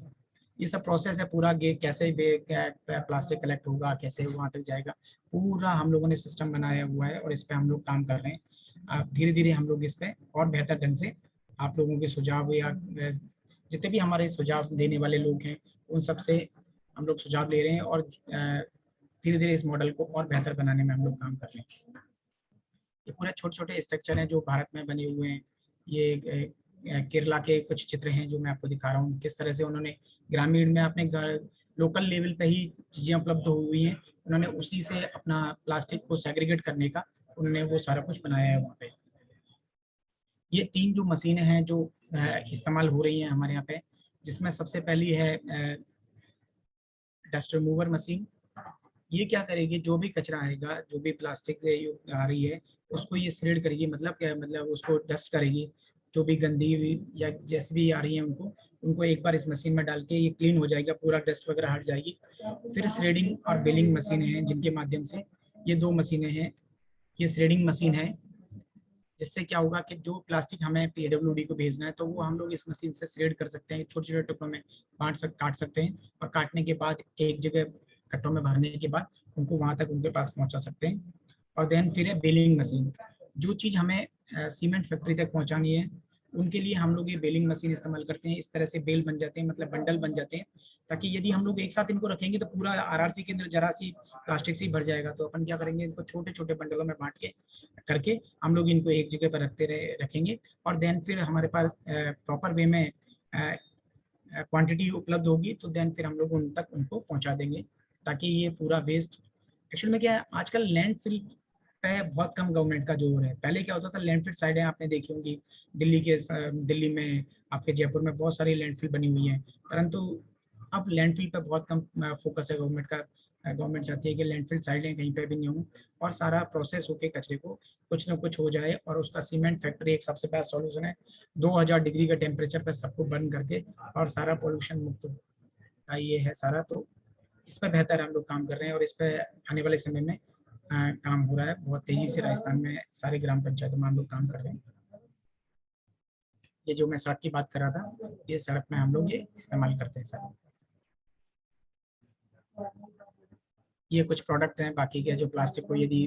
ये सब प्रोसेस है पूरा, कैसे प्लास्टिक कलेक्ट होगा, कैसे वहां तक जाएगा, पूरा हम लोगों ने सिस्टम बनाया हुआ है और इस पे हम लोग काम कर रहे हैं। धीरे धीरे हम लोग इस पे और बेहतर ढंग से आप लोगों के सुझाव या जितने भी हमारे सुझाव देने वाले लोग हैं उन सब से हम लोग सुझाव ले रहे हैं और धीरे धीरे इस मॉडल को और बेहतर बनाने में हम लोग काम कर रहे हैं। ये पूरे छोटे छोटे स्ट्रक्चर हैं जो भारत में बने हुए हैं। ये केरला के कुछ चित्र हैं जो मैं आपको दिखा रहा हूँ, किस तरह से उन्होंने ग्रामीण में अपने लोकल लेवल पे ही चीजें उपलब्ध हुई हैं, उन्होंने उसी से अपना प्लास्टिक को सेग्रीगेट करने का उन्होंने वो सारा कुछ बनाया है वहाँ पे। ये 3 जो मशीनें हैं जो इस्तेमाल हो रही हैं हमारे यहाँ पे, जिसमें सबसे पहली है डस्ट रिमूवर मशीन। ये क्या करेगी, जो भी कचरा आएगा, जो भी प्लास्टिक आ रही है उसको ये श्रेड करेगी, मतलब क्या है, मतलब उसको डस्ट करेगी, जो भी गंदी या जैसे भी आ रही है उनको एक बार इस मशीन में डाल के ये क्लीन हो जाएगा, पूरा डस्ट वगैरह हट जाएगी। फिर श्रेडिंग और बेलिंग मशीनें हैं जिनके माध्यम से, ये 2 मशीनें हैं। ये श्रेडिंग मशीन है जिससे क्या होगा कि जो प्लास्टिक हमें पीडब्ल्यूडी को भेजना है तो वो हम लोग इस मशीन से श्रेड कर सकते हैं, छोटे छोटे टुकड़ों में काट सकते हैं और काटने के बाद एक जगह कट्टों में भरने के बाद उनको वहां तक उनके पास पहुंचा सकते हैं। और देन फिर है बेलिंग मशीन, जो चीज़ हमें सीमेंट फैक्ट्री तक पहुंचानी है उनके लिए हम लोग ये बेलिंग मशीन इस्तेमाल करते हैं। इस तरह से बेल बन जाते हैं, मतलब बंडल बन जाते हैं, ताकि यदि हम लोग एक साथ इनको रखेंगे तो पूरा आरआरसी के अंदर जरा सी प्लास्टिक से भर जाएगा। तो अपन क्या करेंगे, इनको छोटे छोटे बंडलों में बांट के करके हम लोग इनको एक जगह पर रखेंगे और देन फिर हमारे पास प्रॉपर वे में क्वांटिटी उपलब्ध होगी तो देन फिर हम लोग उन तक उनको पहुंचा देंगे, ताकि ये पूरा वेस्ट एक्चुअल में क्या है, आजकल लैंडफिल पे बहुत कम गवर्नमेंट का जोर है। पहले क्या होता था, लैंडफिल साइडें आपने देखी होंगी, दिल्ली में, आपके जयपुर में बहुत सारी लैंडफिल बनी हुई हैं, परंतु अब लैंडफिल पे बहुत कम फोकस है गवर्नमेंट का। गवर्नमेंट चाहती है कि लैंडफिल साइडें कहीं पे भी नहीं हो और सारा प्रोसेस होके कचरे को कुछ ना कुछ हो जाए और उसका सीमेंट फैक्ट्री एक सबसे बेस्ट सॉल्यूशन है। 2000 डिग्री का टेम्परेचर पर सबको बर्न करके और सारा पोल्यूशन मुक्त ये है सारा। तो इस पर बेहतर हम लोग काम कर रहे हैं और इस पर आने वाले समय में काम हो रहा है बहुत तेजी से। राजस्थान में सारे ग्राम पंचायतों में हम लोग काम कर रहे हैं। ये जो मैं सड़क की बात कर रहा था, ये सड़क में हम लोग ये इस्तेमाल करते हैं सर। ये कुछ प्रोडक्ट हैं, बाकी के जो प्लास्टिक को यदि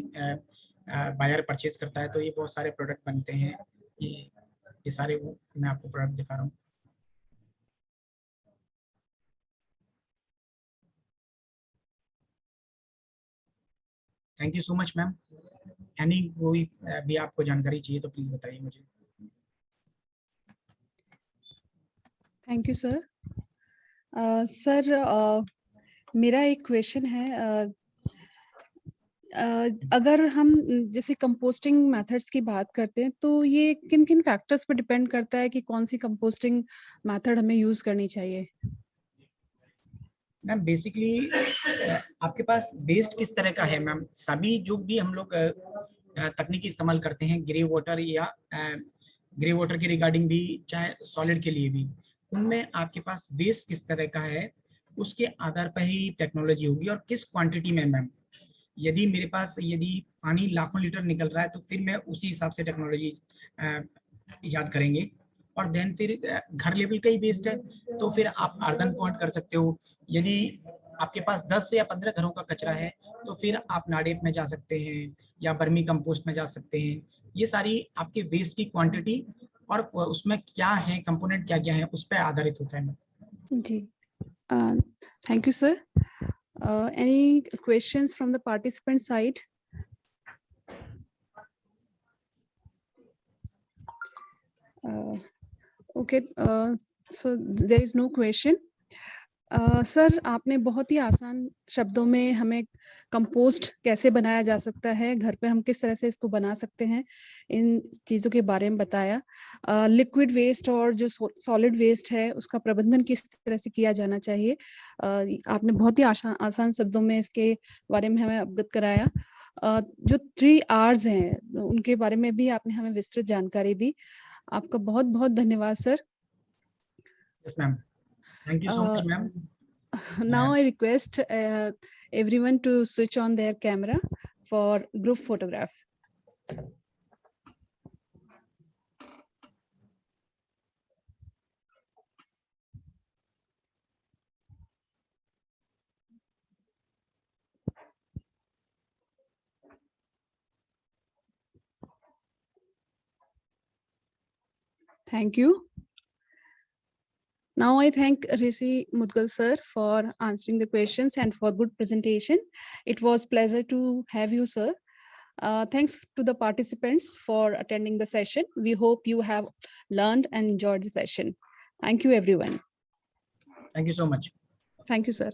बायर परचेज करता है तो ये बहुत सारे प्रोडक्ट बनते हैं। ये सारे मैं आपको प्रोडक्ट दिखा रहा हूँ। Thank you so much ma'am. Any कोई भी आपको जानकारी चाहिए तो प्लीज बताइए मुझे। Thank you sir. सर मेरा एक क्वेश्चन है, अगर हम जैसे कंपोस्टिंग मेथड्स की बात करते हैं तो ये किन किन फैक्टर्स पर डिपेंड करता है कि कौन सी कंपोस्टिंग मेथड हमें यूज करनी चाहिए? मैम बेसिकली आपके पास वेस्ट किस तरह का है मैम? सभी जो भी हम लोग तकनीकी इस्तेमाल करते हैं ग्रे वाटर या ग्रे वाटर के रिगार्डिंग भी, चाहे सॉलिड के लिए भी, उनमें आपके पास वेस्ट किस तरह का है उसके आधार पर ही टेक्नोलॉजी होगी और किस क्वांटिटी में मैम। यदि मेरे पास यदि पानी लाखों लीटर निकल रहा है तो फिर मैं उसी हिसाब से टेक्नोलॉजी ईजाद करेंगे। और देन फिर घर लेवल का ही वेस्ट है तो फिर आप अर्दन पॉइंट कर सकते हो। यदि आपके पास 10 या 15 घरों का कचरा है तो फिर आप नाडेप में जा सकते हैं या बर्मी कंपोस्ट में जा सकते हैं। ये सारी आपके वेस्ट की क्वांटिटी और उसमें क्या है कंपोनेंट क्या क्या है उस पर आधारित होता है। जी, thank you, sir. Any questions from the participant side? Okay, so there is no question. Sir, आपने बहुत ही आसान शब्दों में हमें कंपोस्ट कैसे बनाया जा सकता है, घर पे हम किस तरह से इसको बना सकते हैं, इन चीज़ों के बारे में बताया। लिक्विड वेस्ट और जो सॉलिड वेस्ट है उसका प्रबंधन किस तरह से किया जाना चाहिए, आपने बहुत ही आसान शब्दों में इसके बारे में हमें अवगत कराया। जो 3 Rs हैं उनके बारे में भी आपने हमें विस्तृत जानकारी दी। आपका बहुत बहुत धन्यवाद sir. Yes, ma'am. Thank you so much, ma'am. Now I request everyone to switch on their camera for group photograph. Thank you. Now I thank Rishi Mudgal sir for answering the questions and for good presentation. It was pleasure to have you, sir. Thanks to the participants for attending the session. We hope you have learned and enjoyed the session. Thank you, everyone. Thank you so much. Thank you, sir.